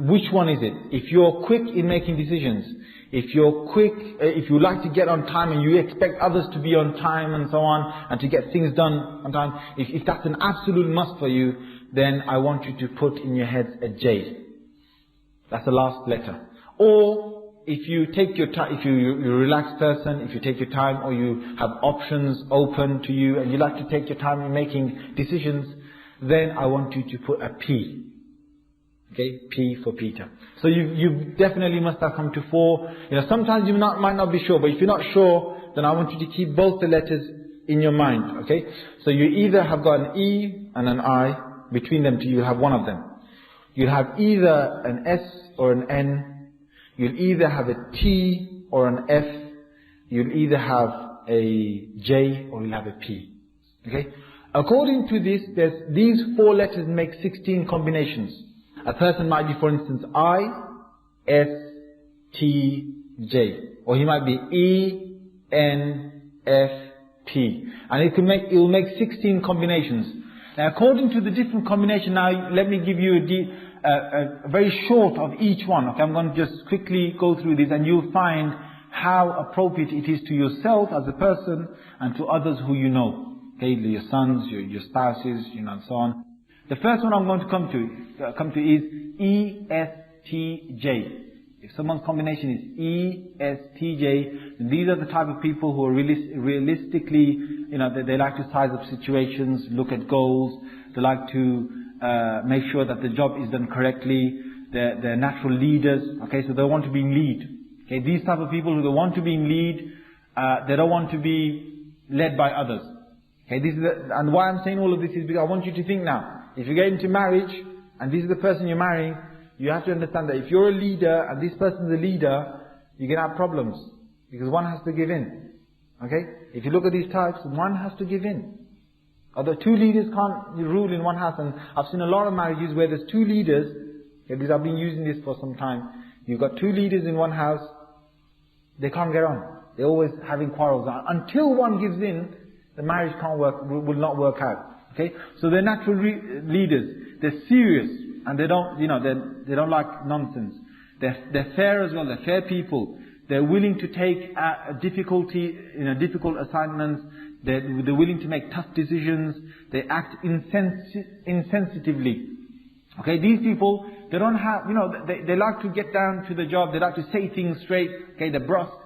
Which one is it? If you're quick in making decisions, if you like to get on time and you expect others to be on time and so on, and to get things done on time, if that's an absolute must for you, then I want you to put in your heads a J. That's the last letter. Or if you take your time, if you're a relaxed person, if you take your time, or you have options open to you and you like to take your time in making decisions, then I want you to put a P. Okay, P for Peter. So you definitely must have come to 4. Sometimes you might not be sure, but if you're not sure, then I want you to keep both the letters in your mind. Okay, so you either have got an E and an I, between them two you have one of them. You'll have either an S or an N, you'll either have a T or an F, you'll either have a J or you'll have a P. Okay, according to this, these 4 letters make 16 combinations. A person might be, for instance, I, S, T, J. Or he might be E, N, F, P. And it will make 16 combinations. Now according to the different combination, now let me give you a very short of each one. Okay, I'm going to just quickly go through this and you'll find how appropriate it is to yourself as a person and to others who you know. Okay, your sons, your spouses, and so on. The first one I'm going to come to is ESTJ. If someone's combination is ESTJ, then these are the type of people who are realistically, they like to size up situations, look at goals, they like to make sure that the job is done correctly, they're natural leaders, okay, so they want to be in lead. Okay, these type of people who they want to be in lead, they don't want to be led by others. Okay, and why I'm saying all of this is because I want you to think now. If you get into marriage, and this is the person you're marrying, you have to understand that if you're a leader, and this person's a leader, you're going to have problems. Because one has to give in. Okay? If you look at these types, one has to give in. Although 2 leaders can't rule in one house, and I've seen a lot of marriages where there's 2 leaders, because I've been using this for some time. You've got 2 leaders in one house, they can't get on. They're always having quarrels. Until one gives in, the marriage will not work out. Okay, so they're natural leaders. They're serious, and they don't, they don't like nonsense. They're fair as well. They're fair people. They're willing to take difficult assignments. They're willing to make tough decisions. They act insensitively. Okay, these people, they don't have, they like to get down to the job. They like to say things straight. Okay, they're brusque.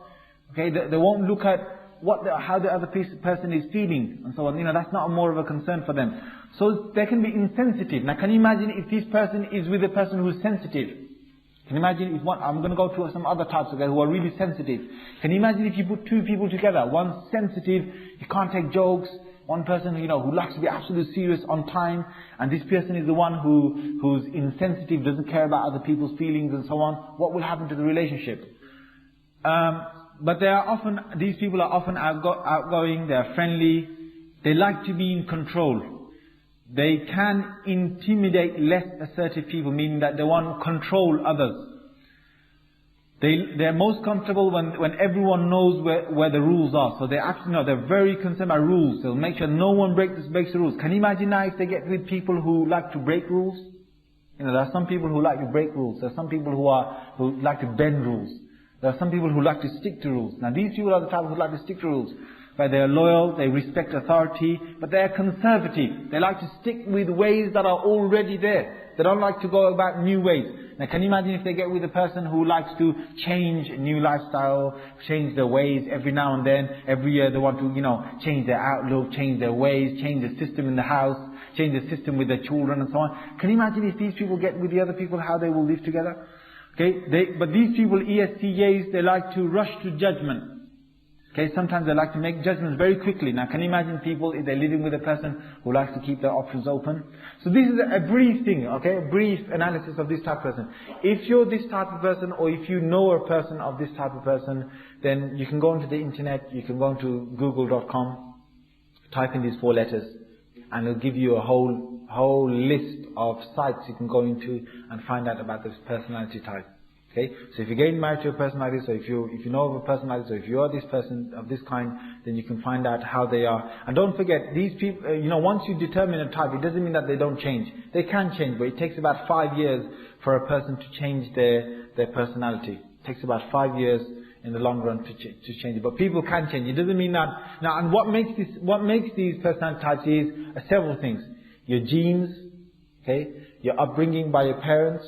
Okay, they won't look at how the other person is feeling and so on. That's not more of a concern for them. So they can be insensitive. Now can you imagine if this person is with a person who is sensitive? Can you imagine if I'm going to go through some other types of guys who are really sensitive. Can you imagine if you put 2 people together? One's sensitive, he can't take jokes. One person, who likes to be absolutely serious on time. And this person is the one who's insensitive, doesn't care about other people's feelings and so on. What will happen to the relationship? But these people are often outgoing, they are friendly, they like to be in control. They can intimidate less assertive people, meaning that they want to control others. They're most comfortable when everyone knows where the rules are. So they're very concerned about rules. They'll make sure no one breaks the rules. Can you imagine now if they get with people who like to break rules? There are some people who like to break rules. There are some people who like to bend rules. There are some people who like to stick to rules. Now these people are the type who like to stick to rules. Where they are loyal, they respect authority, but they are conservative. They like to stick with ways that are already there. They don't like to go about new ways. Now can you imagine if they get with a person who likes to change a new lifestyle, change their ways every now and then, every year they want to, change their outlook, change their ways, change the system in the house, change the system with their children and so on. Can you imagine if these people get with the other people, how they will live together? Okay, but these people, ESTJs, they like to rush to judgment. Okay, sometimes they like to make judgments very quickly. Now can you imagine people if they're living with a person who likes to keep their options open? So this is a brief thing, okay, a brief analysis of this type of person. If you're this type of person, or if you know a person of this type of person, then you can go onto the internet, you can go onto google.com, type in these 4 letters, and it'll give you a whole list of sites you can go into and find out about this personality type. Okay, so if you're getting married to a person like this, or if you know of a person like this, or if you are this person of this kind, then you can find out how they are. And don't forget, these people, once you determine a type, it doesn't mean that they don't change. They can change, but it takes about 5 years for a person to change their personality. It takes about 5 years in the long run to change it. But people can change. It doesn't mean that. Now, and what makes these personality types is several things. Your genes, okay, your upbringing by your parents,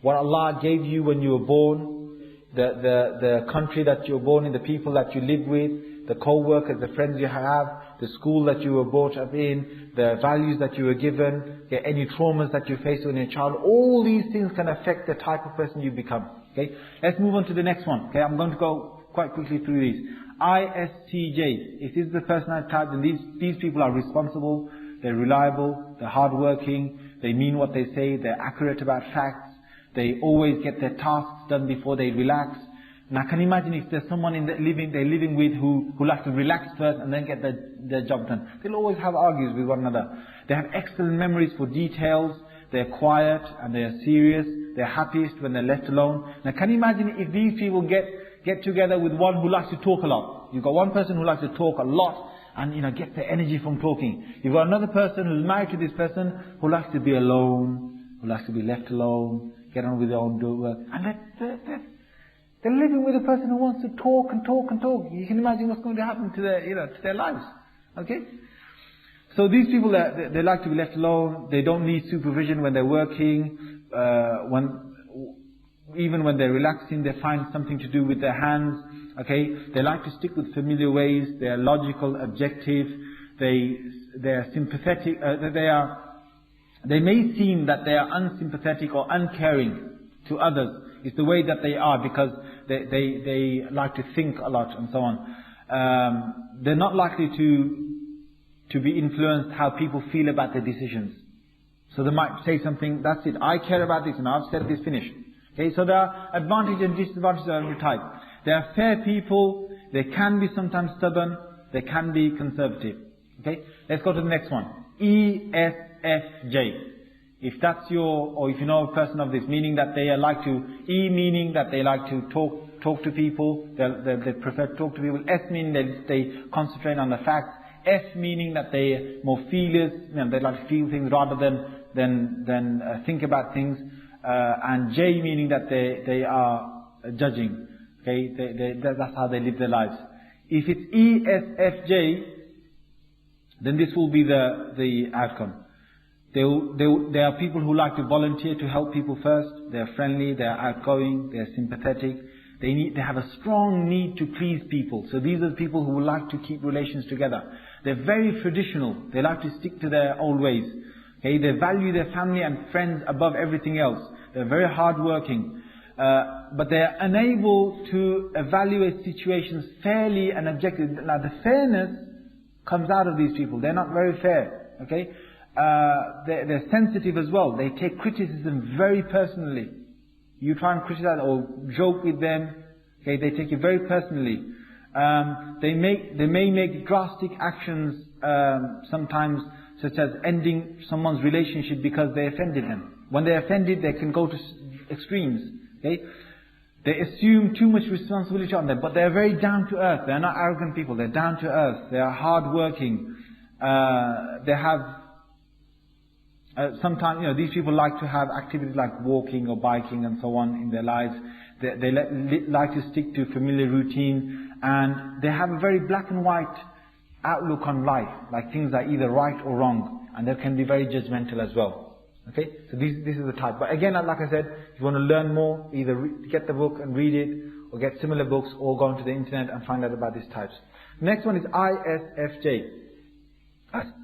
what Allah gave you when you were born, the country that you were born in, the people that you live with, the co-workers, the friends you have, the school that you were brought up in, the values that you were given, okay, any traumas that you faced when you were a child. All these things can affect the type of person you become. Okay, let's move on to the next one. Okay, I'm going to go quite quickly through these. ISTJ. If this is the personality type, then these people are responsible, they're reliable, they're hardworking, they mean what they say, they're accurate about facts. They always get their tasks done before they relax. Now can you imagine if there's someone they're living with who likes to relax first and then get their job done. They'll always have arguments with one another. They have excellent memories for details. They're quiet and they're serious. They're happiest when they're left alone. Now can you imagine if these people get together with one who likes to talk a lot. You've got one person who likes to talk a lot and gets their energy from talking. You've got another person who's married to this person who likes to be alone, who likes to be left alone, get on with their own work. And they're living with a person who wants to talk and talk and talk. You can imagine what's going to happen to their lives. Okay? So these people, they like to be left alone. They don't need supervision when they're working. Even when they're relaxing, they find something to do with their hands. Okay? They like to stick with familiar ways. They are logical, objective. They are sympathetic. They may seem that they are unsympathetic or uncaring to others. It's the way that they are because they like to think a lot and so on. They're not likely to be influenced how people feel about their decisions. So they might say something, that's it, I care about this and I've said this, finished. Okay, so there are advantages and disadvantages of every type. They are fair people, they can be sometimes stubborn, they can be conservative. Okay, let's go to the next one. ESFJ. If that's or if you know a person of this, meaning that they like to, E meaning that they like to talk to people, they prefer to talk to people. S meaning they concentrate on the facts. F meaning that they're more feelers, they like to feel things rather than think about things. And J meaning that they are judging. Okay, that's how they live their lives. If it's ESFJ, then this will be the outcome. There are people who like to volunteer to help people first. They're friendly, they're outgoing, they're sympathetic. They have a strong need to please people. So these are the people who like to keep relations together. They're very traditional. They like to stick to their old ways. Okay, they value their family and friends above everything else. They're very hardworking. But they're unable to evaluate situations fairly and objectively. Now the fairness comes out of these people. They're not very fair. Okay? They're sensitive as well. They take criticism very personally. You try and criticize or joke with them, okay, they take it very personally. They may make drastic actions sometimes, such as ending someone's relationship because they offended them. When they're offended, they can go to extremes. Okay, They assume too much responsibility on them, but they're very down to earth. They're not arrogant people. They're down to earth. They are hard working. They have sometimes, these people like to have activities like walking or biking and so on in their lives. They like to stick to familiar routine, and they have a very black and white outlook on life. Like things are either right or wrong, and they can be very judgmental as well. Okay, so this is the type. But again, like I said, if you want to learn more, either get the book and read it, or get similar books, or go onto the internet and find out about these types. Next one is ISFJ.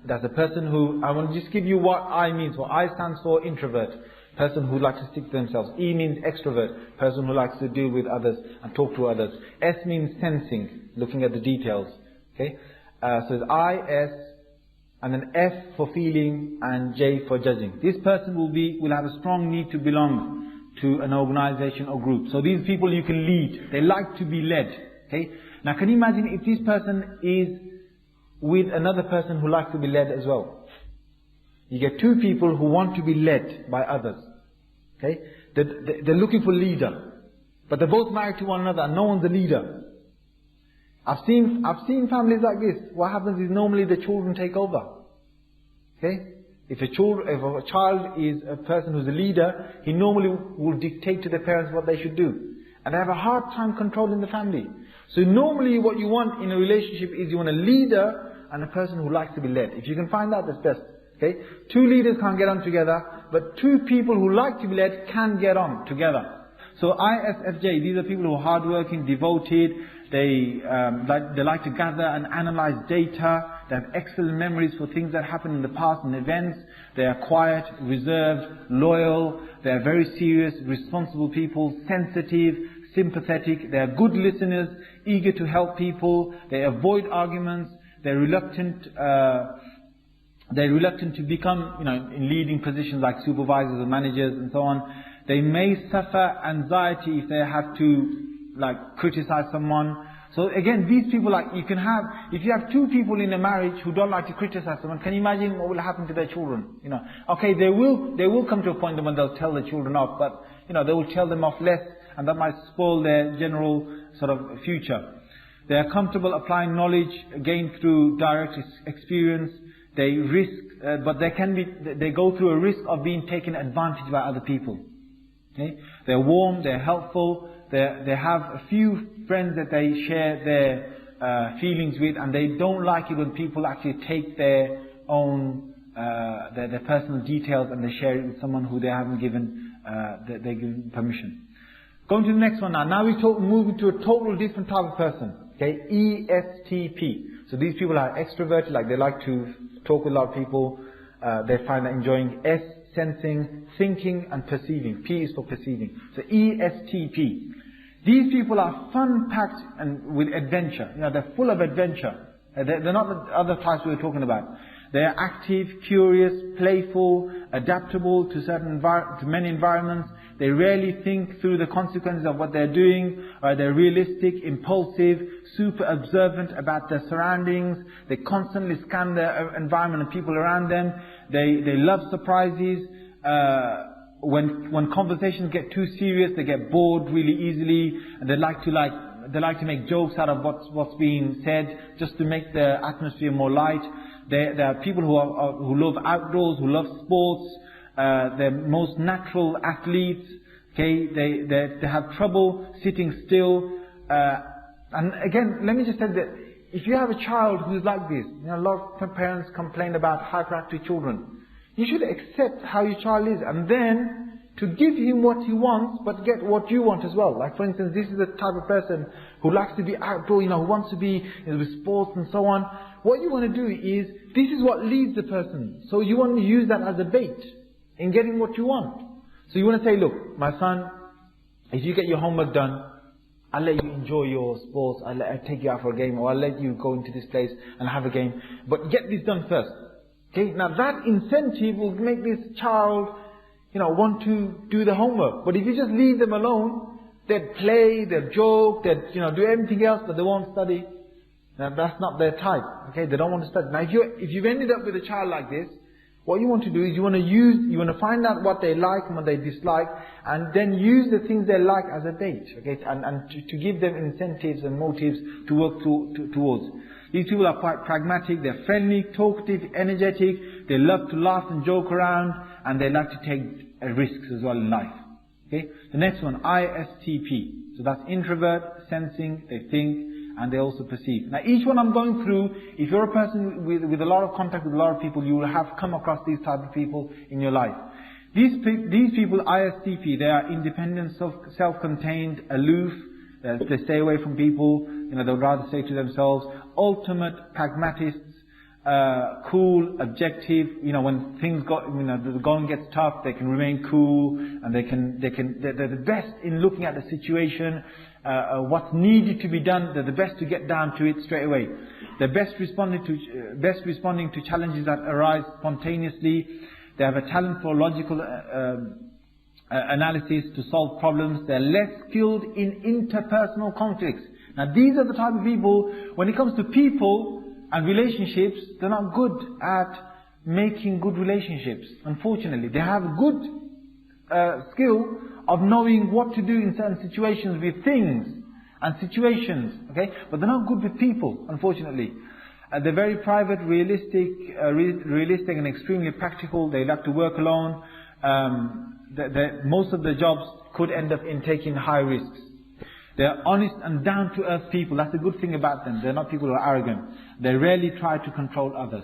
That's a person who, I want to just give you what I means. What I stands for introvert, person who likes to stick to themselves. E means extrovert, person who likes to deal with others and talk to others. S means sensing, looking at the details. Okay, so it's I, S, and then F for feeling, and J for judging. This person will have a strong need to belong to an organization or group. So these people you can lead. They like to be led. Okay. Now can you imagine if this person is with another person who likes to be led as well? You get two people who want to be led by others. Okay. They're looking for a leader, but they're both married to one another, and no one's a leader. I've seen families like this. What happens is normally the children take over. Okay? If a child is a person who's a leader, he normally will dictate to the parents what they should do. And they have a hard time controlling the family. So normally what you want in a relationship is you want a leader and a person who likes to be led. If you can find that, that's best. Okay? Two leaders can't get on together, but two people who like to be led can get on together. So ISFJ, these are people who are hardworking, devoted. They like to gather and analyze data. They have excellent memories for things that happened in the past and events. They are quiet, reserved, loyal. They are very serious, responsible people, sensitive, sympathetic. They are good listeners, eager to help people. They avoid arguments. They're reluctant to become, in leading positions like supervisors or managers and so on. They may suffer anxiety if they have to criticize someone. So again, these people if you have two people in a marriage who don't like to criticize someone, can you imagine what will happen to their children? Okay, they will come to a point when they'll tell the children off, but they will tell them off less, and that might spoil their general sort of future. They are comfortable applying knowledge gained through direct experience. They go through a risk of being taken advantage by other people. Okay? They're warm, they're helpful, they have a few friends that they share their feelings with, and they don't like it when people actually take their own their personal details and they share it with someone who they haven't given permission. Going to the next one now. Now we're moving to a total different type of person. Okay, ESTP. So these people are extroverted, they like to talk with a lot of people. They find that enjoying. S, sensing, thinking and perceiving. P is for perceiving. So ESTP. These people are fun-packed and with adventure. They're full of adventure. They're not the other types we were talking about. They're active, curious, playful, adaptable to many environments. They rarely think through the consequences of what they're doing. They're realistic, impulsive, super observant about their surroundings. They constantly scan their environment and people around them. They love surprises. When conversations get too serious, they get bored really easily, and they like to make jokes out of what's being said, just to make the atmosphere more light. There are people who love outdoors, who love sports. They're most natural athletes. Okay, they have trouble sitting still. And again, let me just say that if you have a child who's like this, a lot of parents complain about hyperactive children. You should accept how your child is, and then to give him what he wants, but get what you want as well. Like for instance, this is the type of person who likes to be outdoor, who wants to be with sports and so on. What you want to do is, this is what leads the person. So you want to use that as a bait in getting what you want. So you want to say, look, my son, if you get your homework done, I'll let you enjoy your sports, I'll take you out for a game, or I'll let you go into this place and have a game. But get this done first. Okay, now that incentive will make this child, want to do the homework. But if you just leave them alone, they'd play, they'd joke, they'd, do everything else, but they won't study. Now that's not their type. Okay, they don't want to study. Now if you've ended up with a child like this, What you want to do is you want to find out what they like and what they dislike, and then use the things they like as a bait, okay, and to give them incentives and motives to work towards. These people are quite pragmatic, they're friendly, talkative, energetic, they love to laugh and joke around, and they like to take risks as well in life. Okay? The next one, ISTP. So that's introvert, sensing, they think, and they also perceive. Now each one I'm going through, if you're a person with a lot of contact with a lot of people, you will have come across these type of people in your life. These people, ISTP, they are independent, self-contained, aloof, they stay away from people, they would rather stay to themselves, ultimate pragmatists, cool, objective, when things the going gets tough, they can remain cool, and they're the best in looking at the situation, what's needed to be done, they're the best to get down to it straight away. They're best responding to challenges that arise spontaneously. They have a talent for logical analysis to solve problems. They're less skilled in interpersonal conflicts. Now these are the type of people, when it comes to people and relationships, they're not good at making good relationships. Unfortunately, they have good skill of knowing what to do in certain situations with things and situations, okay? But they're not good with people, unfortunately. They're very private, realistic and extremely practical. They like to work alone. Most of the jobs could end up in taking high risks. They're honest and down-to-earth people. That's a good thing about them. They're not people who are arrogant. They rarely try to control others.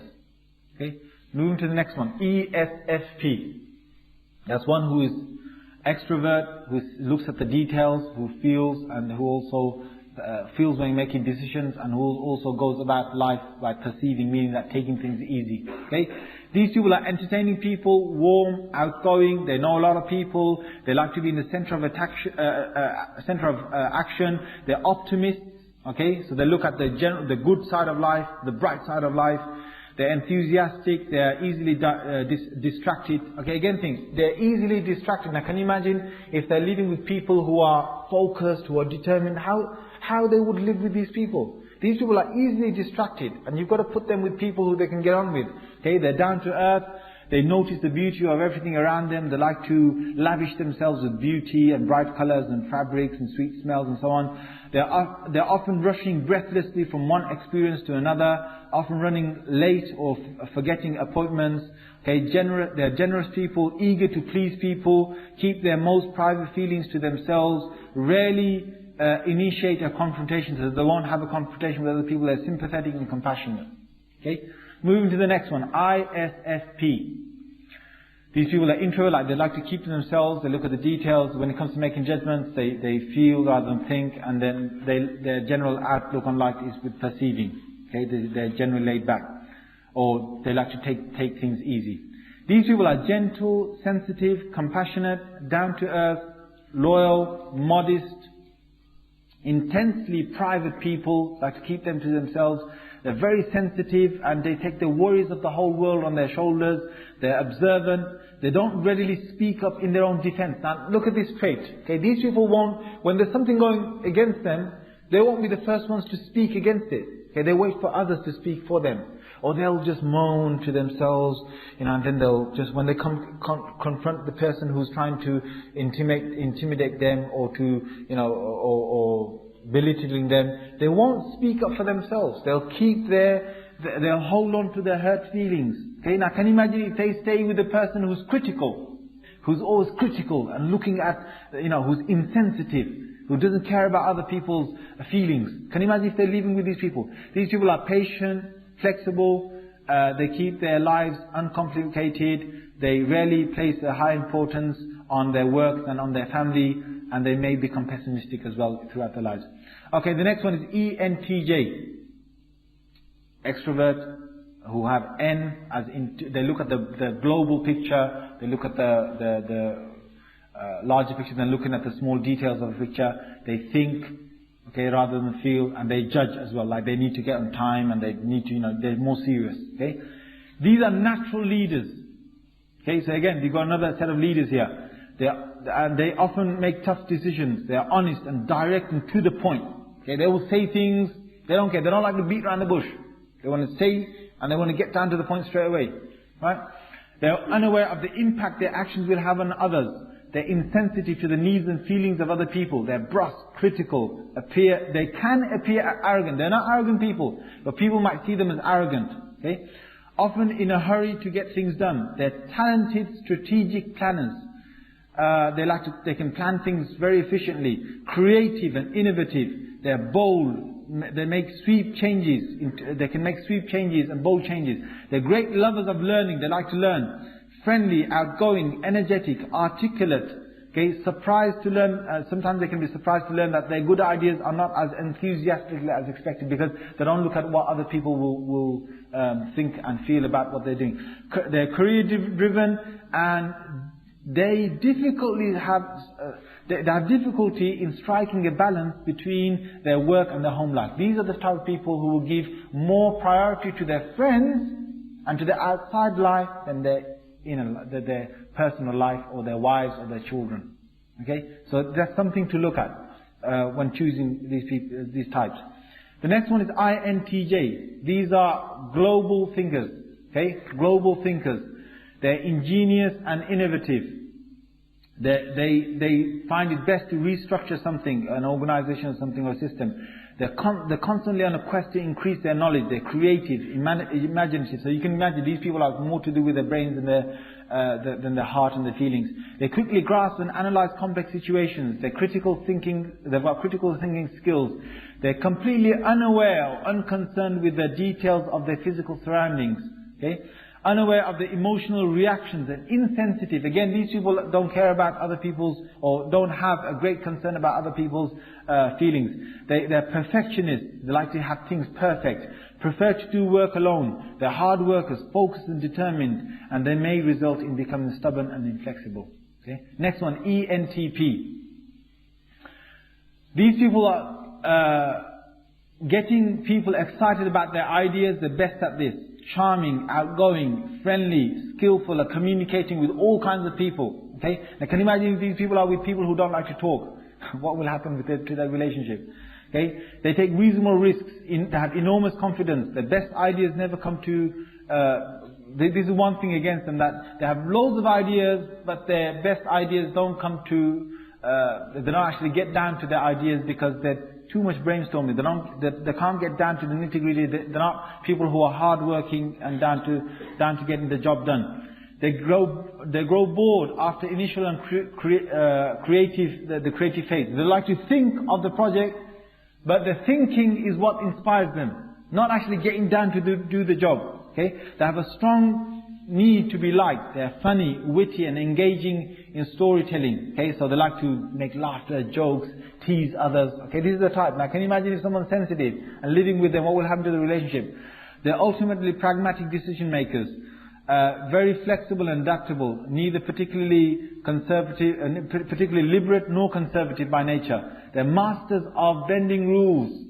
Okay? Moving to the next one. ESFP. That's one who is extrovert, who looks at the details, who feels, and who also feels when making decisions, and who also goes about life by perceiving, meaning that taking things easy. Okay? These people are entertaining people, warm, outgoing, they know a lot of people, they like to be in the center of action, they're optimists, okay? So they look at the good side of life, the bright side of life, they're enthusiastic, they're easily distracted. Okay, again think, they're easily distracted. Now can you imagine if they're living with people who are focused, who are determined, how they would live with these people? These people are easily distracted, and you've got to put them with people who they can get on with. Okay, they're down to earth, they notice the beauty of everything around them, they like to lavish themselves with beauty and bright colors and fabrics and sweet smells and so on. They're often rushing breathlessly from one experience to another, often running late or forgetting appointments. Okay, they're generous people, eager to please people, keep their most private feelings to themselves, rarely initiate a confrontation, so they won't have a confrontation with other people. They're sympathetic and compassionate. Okay, moving to the next one, ISFP. These people are introvert, they like to keep to themselves, they look at the details. When it comes to making judgments, they feel rather than think, and then their general outlook on life is with perceiving. Okay, they're generally laid back, or they like to take things easy. These people are gentle, sensitive, compassionate, down to earth, loyal, modest, intensely private people, like to keep them to themselves. They're very sensitive, and they take the worries of the whole world on their shoulders. They're observant. They don't readily speak up in their own defense. Now look at this trait. Okay, these people won't, when there's something going against them, they won't be the first ones to speak against it. Okay, they wait for others to speak for them. Or they'll just moan to themselves, and then they'll just, when they confront the person who's trying to intimidate them, or to, or belittling them, they won't speak up for themselves. They'll they'll hold on to their hurt feelings. Okay, now can you imagine if they stay with a person who's critical, who's always critical and looking at, who's insensitive, who doesn't care about other people's feelings. Can you imagine if they're living with these people? These people are patient, flexible, they keep their lives uncomplicated, they rarely place a high importance on their work and on their family, and they may become pessimistic as well throughout their lives. Okay, the next one is ENTJ. Extrovert, who have N, as in, they look at the global picture, they look at the larger picture than looking at the small details of the picture. They think, okay, rather than feel, and they judge as well, like they need to get on time, and they need to, they're more serious. Okay, these are natural leaders. Okay, so again, we've got another set of leaders here. They often make tough decisions. They are honest and direct and to the point. Okay, they will say things, they don't care. They don't like to beat around the bush. They want to say, and they want to get down to the point straight away. Right? They're unaware of the impact their actions will have on others. They're insensitive to the needs and feelings of other people. They're brusque, critical, they can appear arrogant. They're not arrogant people, but people might see them as arrogant. Okay? Often in a hurry to get things done. They're talented, strategic planners. They can plan things very efficiently. Creative and innovative. They're bold. They make sweep changes. They can make sweep changes and bold changes. They're great lovers of learning. They like to learn. Friendly, outgoing, energetic, articulate. Okay, surprised to learn. Sometimes they can be surprised to learn that their good ideas are not as enthusiastically as expected, because they don't look at what other people will think and feel about what they're doing. They're career driven, and they have difficulty in striking a balance between their work and their home life. These are the type of people who will give more priority to their friends and to their outside life than their personal life or their wives or their children. Okay, so that's something to look at when choosing these types. The next one is INTJ. These are global thinkers. Okay, global thinkers. They're ingenious and innovative. They find it best to restructure something, an organization or something or a system. They're constantly on a quest to increase their knowledge. They're creative, imaginative. So you can imagine these people have more to do with their brains than their heart and their feelings. They quickly grasp and analyze complex situations. They've got critical thinking skills. They're completely unaware or unconcerned with the details of their physical surroundings. Okay? Unaware of the emotional reactions and insensitive. Again, these people don't care about other people's, or don't have a great concern about other people's feelings. They're perfectionists. They like to have things perfect. Prefer to do work alone. They're hard workers, focused and determined, and they may result in becoming stubborn and inflexible. Okay? Next one, ENTP. These people are getting people excited about their ideas. They're best at this. Charming, outgoing, friendly, skillful, are communicating with all kinds of people. Okay? Now can you imagine if these people are with people who don't like to talk? What will happen to that relationship? Okay? They take reasonable risks, they have enormous confidence. Their best ideas never come to, this is one thing against them, that they have loads of ideas, but their best ideas don't come to, they don't actually get down to their ideas because they're too much brainstorming. They can't get down to the nitty-gritty. They're not people who are hard-working and down to getting the job done. They grow bored after initial and the creative phase. They like to think of the project, but the thinking is what inspires them, not actually getting down to do the job. Okay? They have a strong need to be liked. They are funny, witty, and engaging in storytelling. Okay, so they like to make laughter, jokes, tease others. Okay, this is the type. Now, can you imagine if someone's sensitive and living with them, what will happen to the relationship? They're ultimately pragmatic decision makers, very flexible and adaptable, neither particularly liberal nor conservative by nature. They're masters of bending rules.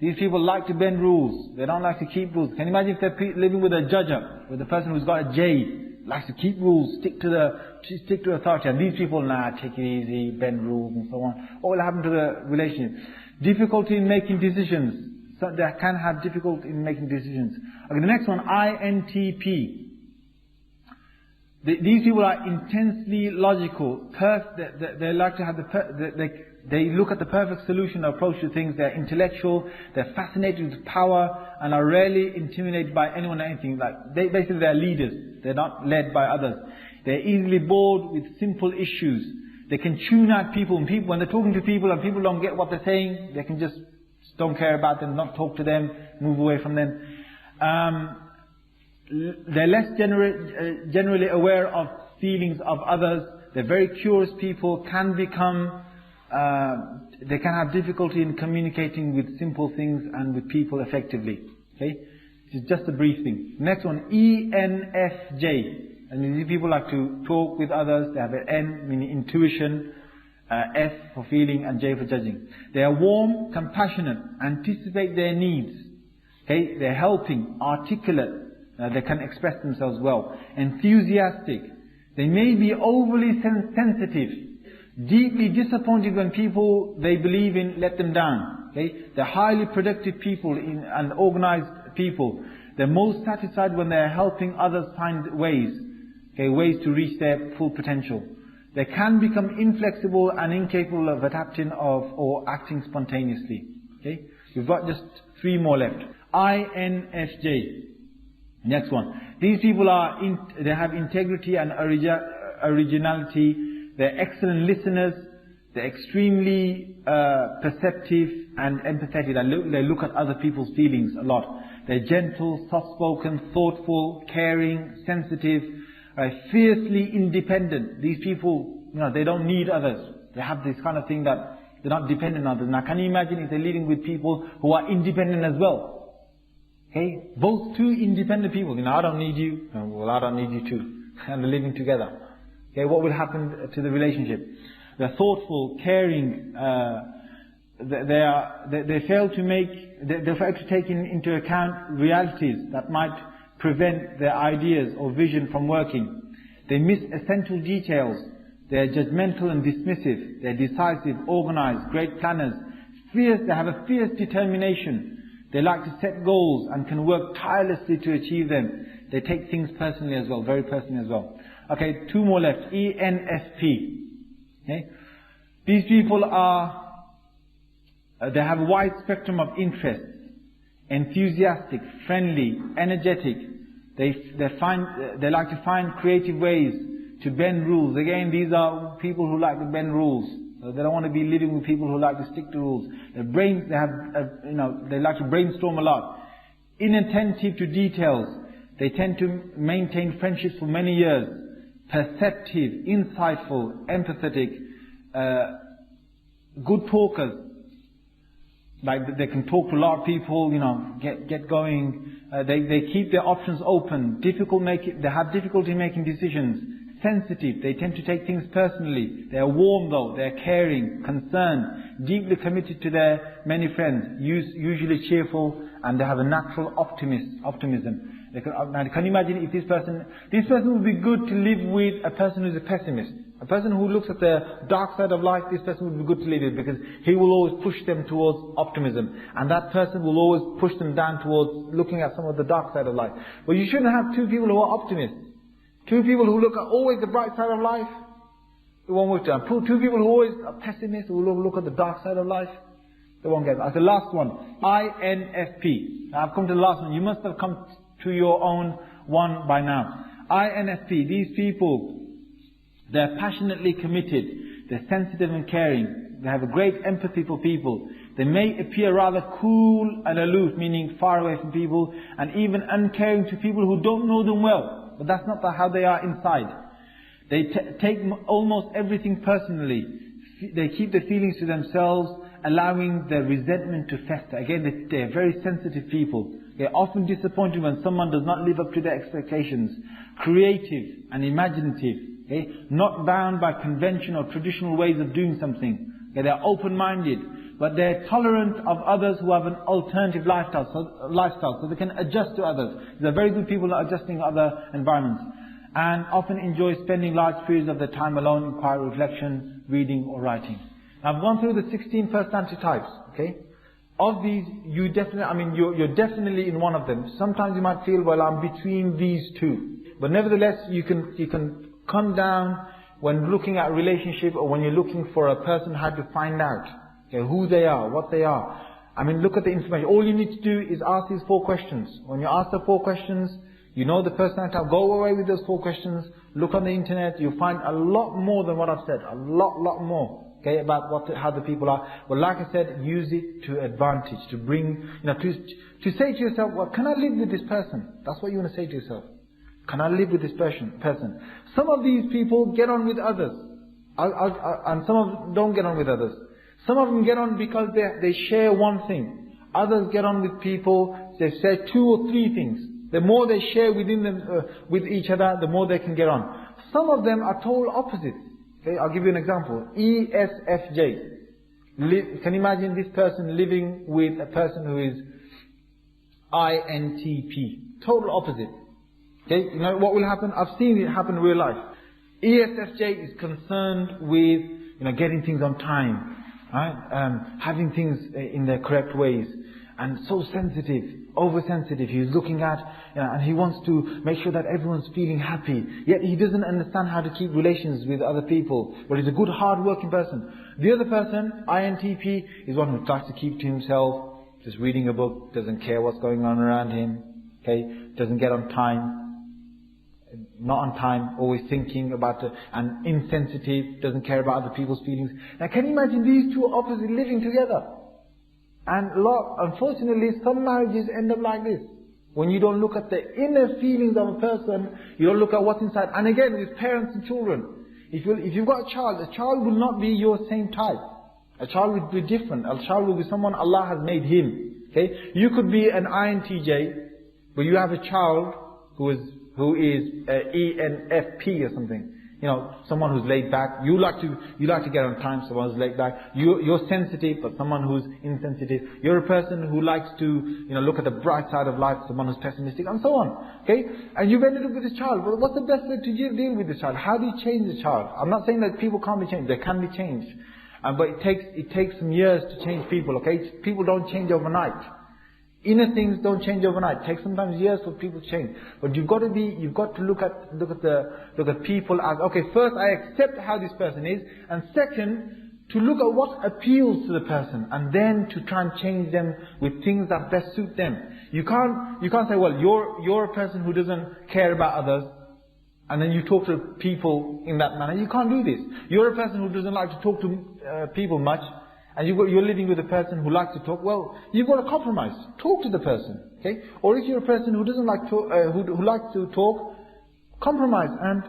These people like to bend rules. They don't like to keep rules. Can you imagine if they're living with a judge, with a person who's got a J, likes to keep rules, stick to authority. And these people, take it easy, bend rules and so on. What will happen to the relationship? Difficulty in making decisions. So they can have difficulty in making decisions. Okay, the next one, INTP. These people are intensely logical. They like to have they look at the perfect solution or approach to things. They're intellectual. They're fascinated with power and are rarely intimidated by anyone or anything. Basically, they're leaders. They're not led by others. They're easily bored with simple issues. They can tune out people. When they're talking to people and people don't get what they're saying, they can just don't care about them, not talk to them, move away from them. They're less generally aware of feelings of others. They're very curious people, they can have difficulty in communicating with simple things and with people effectively. Okay? This is just a brief thing. Next one, ENFJ. And these people like to talk with others. They have an N, meaning intuition, F for feeling, and J for judging. They are warm, compassionate, anticipate their needs. Okay? They're helping, articulate. They can express themselves well. Enthusiastic. They may be overly sensitive. Deeply disappointed when people they believe in let them down. Okay? They're highly productive people and organized people. They're most satisfied when they're helping others find ways. Okay, ways to reach their full potential. They can become inflexible and incapable of adapting or acting spontaneously. Okay, we've got just 3 more left. INFJ. Next one. These people they have integrity and originality. They're excellent listeners. They're extremely perceptive and empathetic. They look at other people's feelings a lot. They're gentle, soft-spoken, thoughtful, caring, sensitive, fiercely independent. These people, they don't need others. They have this kind of thing that they're not dependent on others. Now, can you imagine if they're living with people who are independent as well? Okay, both 2 independent people. I don't need you. Well, I don't need you too. And they're living together. Okay, what will happen to the relationship? They're thoughtful, caring. They fail to take into account realities that might prevent their ideas or vision from working. They miss essential details. They're judgmental and dismissive. They're decisive, organized, great planners. Fierce. They have a fierce determination. They like to set goals and can work tirelessly to achieve them. They take things personally as well, very personally as well. Okay, 2 more left. ENFP. Okay, these people they have a wide spectrum of interests. Enthusiastic, friendly, energetic. They like to find creative ways to bend rules. Again, these are people who like to bend rules. They don't want to be living with people who like to stick to rules. They like to brainstorm a lot. Inattentive to details. They tend to maintain friendships for many years. Perceptive, insightful, empathetic, good talkers. Like they can talk to a lot of people, get going. They keep their options open. They have difficulty making decisions. Sensitive, they tend to take things personally. They are warm though, they are caring, concerned, deeply committed to their many friends, usually cheerful, and they have a natural optimism. Can you imagine if this person would be good to live with a person who is a pessimist. A person who looks at the dark side of life, this person would be good to live with because he will always push them towards optimism. And that person will always push them down towards looking at some of the dark side of life. But you shouldn't have 2 people who are optimists. 2 people who look at always the bright side of life, it won't work down. 2 people who always are pessimists, who look at the dark side of life, they won't get that. The last one, INFP. Now I've come to the last one. You must have come to your own one by now. INFP, these people, they're passionately committed. They're sensitive and caring. They have a great empathy for people. They may appear rather cool and aloof, meaning far away from people, and even uncaring to people who don't know them well. But that's not how they are inside. They take almost everything personally. They keep their feelings to themselves, allowing their resentment to fester. Again, they're very sensitive people. They're often disappointed when someone does not live up to their expectations. Creative and imaginative. Okay? Not bound by convention or traditional ways of doing something. Okay? They're open-minded. But they're tolerant of others who have an alternative lifestyle, so they can adjust to others. They're very good people at adjusting to other environments. And often enjoy spending large periods of their time alone in quiet reflection, reading or writing. Now, I've gone through the 16 personality types, okay? Of these, you're definitely in one of them. Sometimes you might feel, well, I'm between these 2. But nevertheless, you can come down when looking at a relationship or when you're looking for a person, how to find out who they are, what they are. Look at the information. All you need to do is ask these 4 questions. When you ask the 4 questions, you know the personality type. Go away with those 4 questions. Look on the internet. You'll find a lot more than what I've said. A lot more. Okay, about how the people are. Well, like I said, use it to advantage. To bring, to say to yourself, well, can I live with this person? That's what you want to say to yourself. Can I live with this person? Some of these people get on with others. And some of them don't get on with others. Some of them get on because they share one thing. Others get on with people, they share 2 or 3 things. The more they share within them, with each other, the more they can get on. Some of them are total opposites. Okay, I'll give you an example. ESFJ. Can you imagine this person living with a person who is INTP? Total opposite. Okay, what will happen? I've seen it happen in real life. ESFJ is concerned with getting things on time. Right? Having things in their correct ways. and so sensitive, oversensitive. He's looking at, and he wants to make sure that everyone's feeling happy. Yet he doesn't understand how to keep relations with other people. But he's a good, hard-working person. The other person, INTP, is one who tries to keep to himself, just reading a book, doesn't care what's going on around him, okay, doesn't get on time. Not on time, always thinking about and insensitive, doesn't care about other people's feelings. Now can you imagine these two opposites living together? And unfortunately, some marriages end up like this. When you don't look at the inner feelings of a person, you don't look at what's inside. And again, with parents and children, if you've got a child will not be your same type. A child will be different. A child will be someone Allah has made him. Okay, you could be an INTJ, but you have a child who is ENFP or something. Someone who's laid back. You like to get on time, someone who's laid back. You're sensitive, but someone who's insensitive. You're a person who likes to, look at the bright side of life, someone who's pessimistic, and so on. Okay? And you've ended up with this child. Well, what's the best way to deal with this child? How do you change the child? I'm not saying that people can't be changed. They can be changed. But it takes some years to change people, okay? People don't change overnight. Inner things don't change overnight. It takes sometimes years for people to change. But you've got to look at people as, okay, first I accept how this person is, and second, to look at what appeals to the person, and then to try and change them with things that best suit them. You can't say, well, you're a person who doesn't care about others, and then you talk to people in that manner. You can't do this. You're a person who doesn't like to talk to people much, and you're living with a person who likes to talk. Well, you've got to compromise. Talk to the person, okay? Or if you're a person who doesn't like to, who likes to talk, compromise and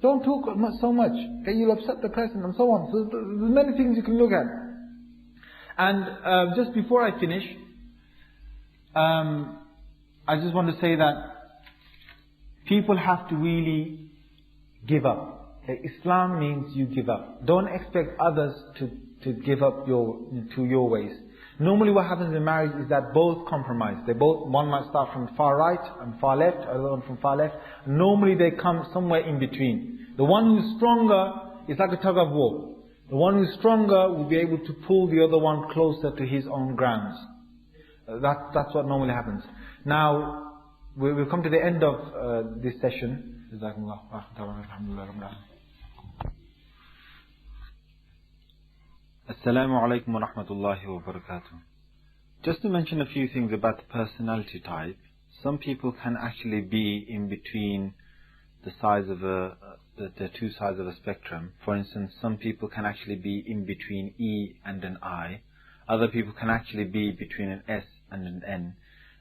don't talk so much. Okay, you'll upset the person and so on. So there's many things you can look at. And just before I finish, I just want to say that people have to really give up. Okay? Islam means you give up. Don't expect others to give up to your ways. Normally what happens in marriage is that both compromise. One might start from far right and far left, other one from far left. Normally they come somewhere in between. The one who's stronger is like a tug of war. The one who's stronger will be able to pull the other one closer to his own grounds. That's what normally happens. Now, we'll come to the end of this session. Assalamu alaikum wa rahmatullahi wa barakatuh. Just to mention a few things about the personality type. Some people can actually be in between the sides of the two sides of a spectrum. For instance, some people can actually be in between E and an I. Other people can actually be between an S and an N.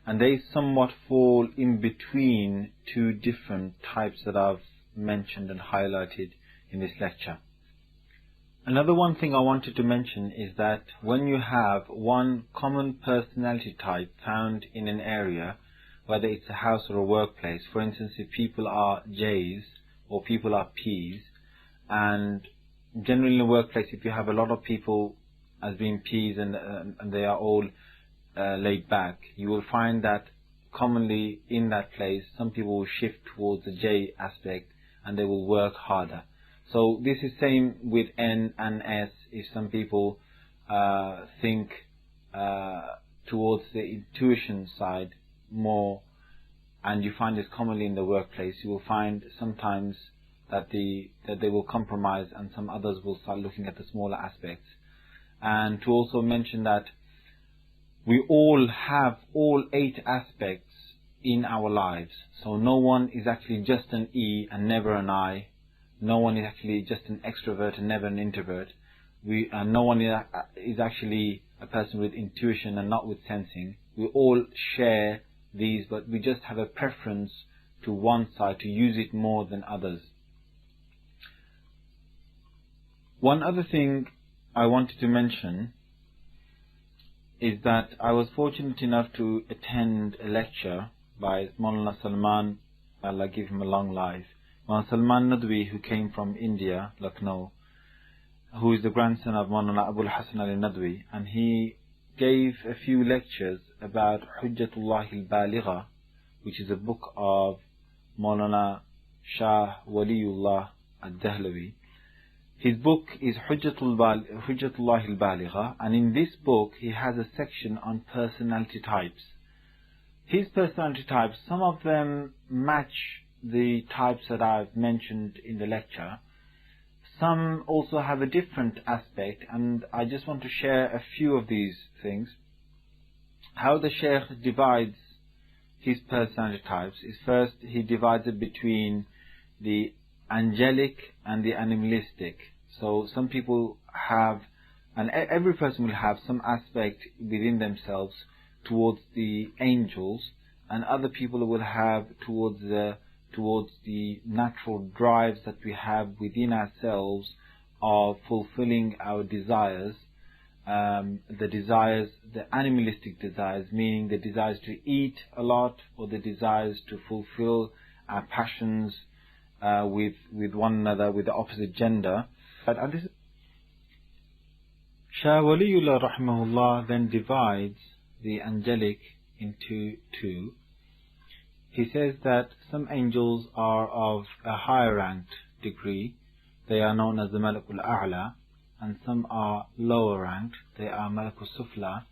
And they somewhat fall in between two different types that I've mentioned and highlighted in this lecture. Another one thing I wanted to mention is that when you have one common personality type found in an area, whether it's a house or a workplace, for instance, if people are J's or people are P's, and generally in a workplace, if you have a lot of people as being P's and they are all laid back, you will find that commonly in that place, some people will shift towards the J aspect and they will work harder. So this is same with N and S. If some people think towards the intuition side more, and you find this commonly in the workplace, you will find sometimes that they will compromise, and some others will start looking at the smaller aspects. And to also mention that we all have all 8 aspects in our lives. So no one is actually just an E and never an I. No one is actually just an extrovert and never an introvert. No one is actually a person with intuition and not with sensing. We all share these, but we just have a preference to one side, to use it more than others. One other thing I wanted to mention is that I was fortunate enough to attend a lecture by Maulana Salman, Allah give him a long life. Maulana Salman Nadwi, who came from India, Lucknow, who is the grandson of Maulana Abul Hasan Ali Nadwi, and he gave a few lectures about Hujjatullah al-Baligha, which is a book of Maulana Shah Waliullah al-Dahlawi. His book is Hujjatullah al-Baligha, and in this book he has a section on personality types. His personality types, some of them match the types that I've mentioned in the lecture. Some also have a different aspect, and I just want to share a few of these things. How the Shaykh divides his personality types is, first he divides it between the angelic and the animalistic. So some people have, and every person will have some aspect within themselves towards the angels, and other people will have towards the natural drives that we have within ourselves of fulfilling our desires. The animalistic desires, meaning the desires to eat a lot, or the desires to fulfill our passions with one another, with the opposite gender. But Shah Waliullah rahimahullah then divides the angelic into two. He says that some angels are of a higher ranked degree. They are known as the Malakul A'la, and some are lower ranked. They are Malakul Sufla.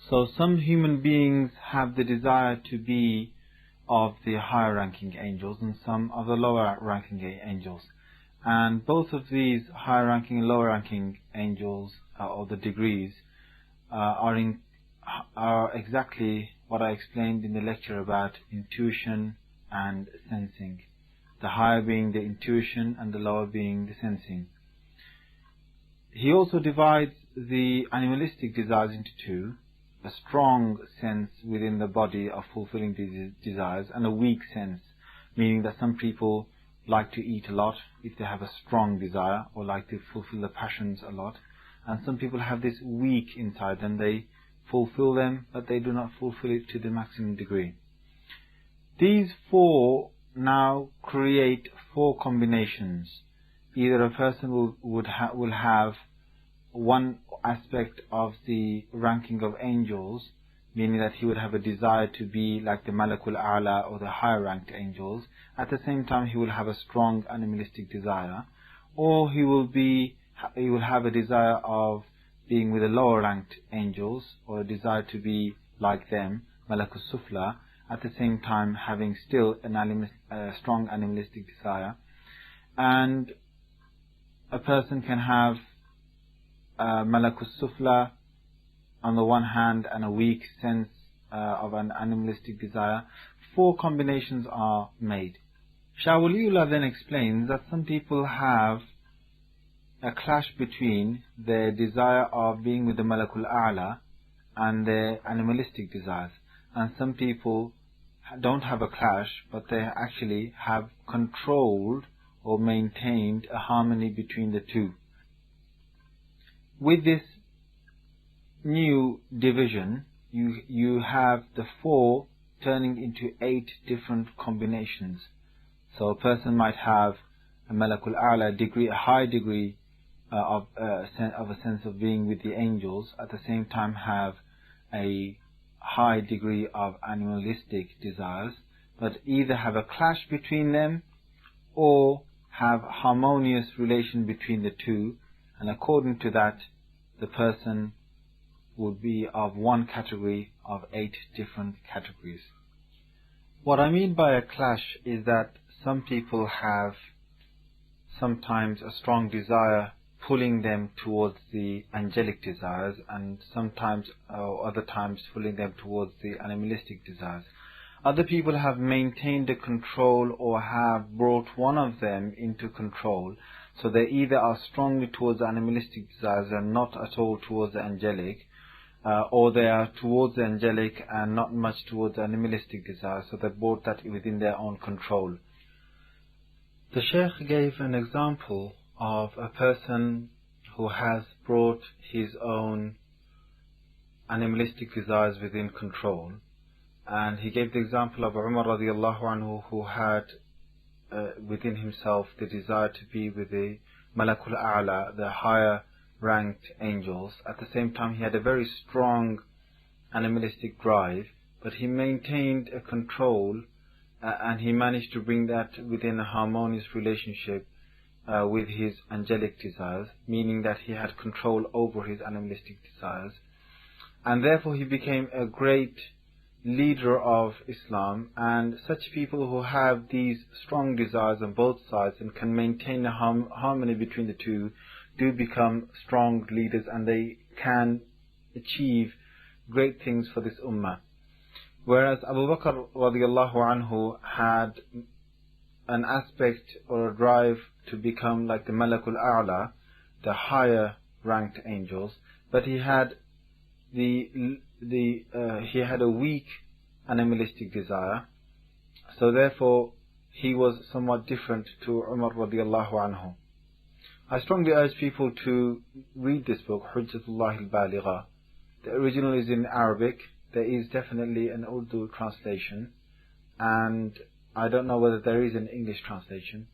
So some human beings have the desire to be of the higher ranking angels, and some of the lower ranking angels. And both of these higher ranking and lower ranking angels, or the degrees, are exactly what I explained in the lecture about intuition and sensing. The higher being the intuition and the lower being the sensing. He also divides the animalistic desires into two: a strong sense within the body of fulfilling these desires, and a weak sense, meaning that some people like to eat a lot if they have a strong desire, or like to fulfill the passions a lot, and some people have this weak inside them. They fulfill them, but they do not fulfill it to the maximum degree. These four now create four combinations. Either a person will have one aspect of the ranking of angels, meaning that he would have a desire to be like the Malakul A'la or the higher ranked angels. At the same time, he will have a strong animalistic desire, or he will have a desire of being with the lower ranked angels, or a desire to be like them, Malakul Sufla, at the same time having still a strong animalistic desire. And a person can have Malakul Sufla on the one hand and a weak sense of an animalistic desire. Four combinations are made. Shah Waliullah then explains that some people have a clash between their desire of being with the Malakul A'la and their animalistic desires. And some people don't have a clash, but they actually have controlled or maintained a harmony between the two. With this new division, you have the four turning into 8 different combinations. So a person might have a Malakul A'la degree, a high degree of a sense of being with the angels, at the same time have a high degree of animalistic desires, but either have a clash between them or have harmonious relation between the two, and according to that, the person would be of one category of 8 different categories. What I mean by a clash is that some people have sometimes a strong desire pulling them towards the angelic desires, and sometimes or other times pulling them towards the animalistic desires. Other people have maintained a control or have brought one of them into control, so they either are strongly towards the animalistic desires and not at all towards the angelic, or they are towards the angelic and not much towards the animalistic desires, so they brought that within their own control. The Shaykh gave an example of a person who has brought his own animalistic desires within control, and he gave the example of Umar radiallahu anhu, who had within himself the desire to be with the Malakul A'la, the higher ranked angels. At the same time, he had a very strong animalistic drive, but he maintained a control and he managed to bring that within a harmonious relationship with his angelic desires, meaning that he had control over his animalistic desires, and therefore he became a great leader of Islam. And such people who have these strong desires on both sides and can maintain a harmony between the two do become strong leaders, and they can achieve great things for this ummah. Whereas Abu Bakr radiallahu anhu had an aspect or a drive to become like the Malakul A'la, the higher ranked angels, but he had he had a weak animalistic desire, so therefore he was somewhat different to Umar radiallahu anhu. I strongly urge people to read this book, Hujjatullah al-Baligha. The original is in Arabic. There is definitely an Urdu translation, and I don't know whether there is an English translation.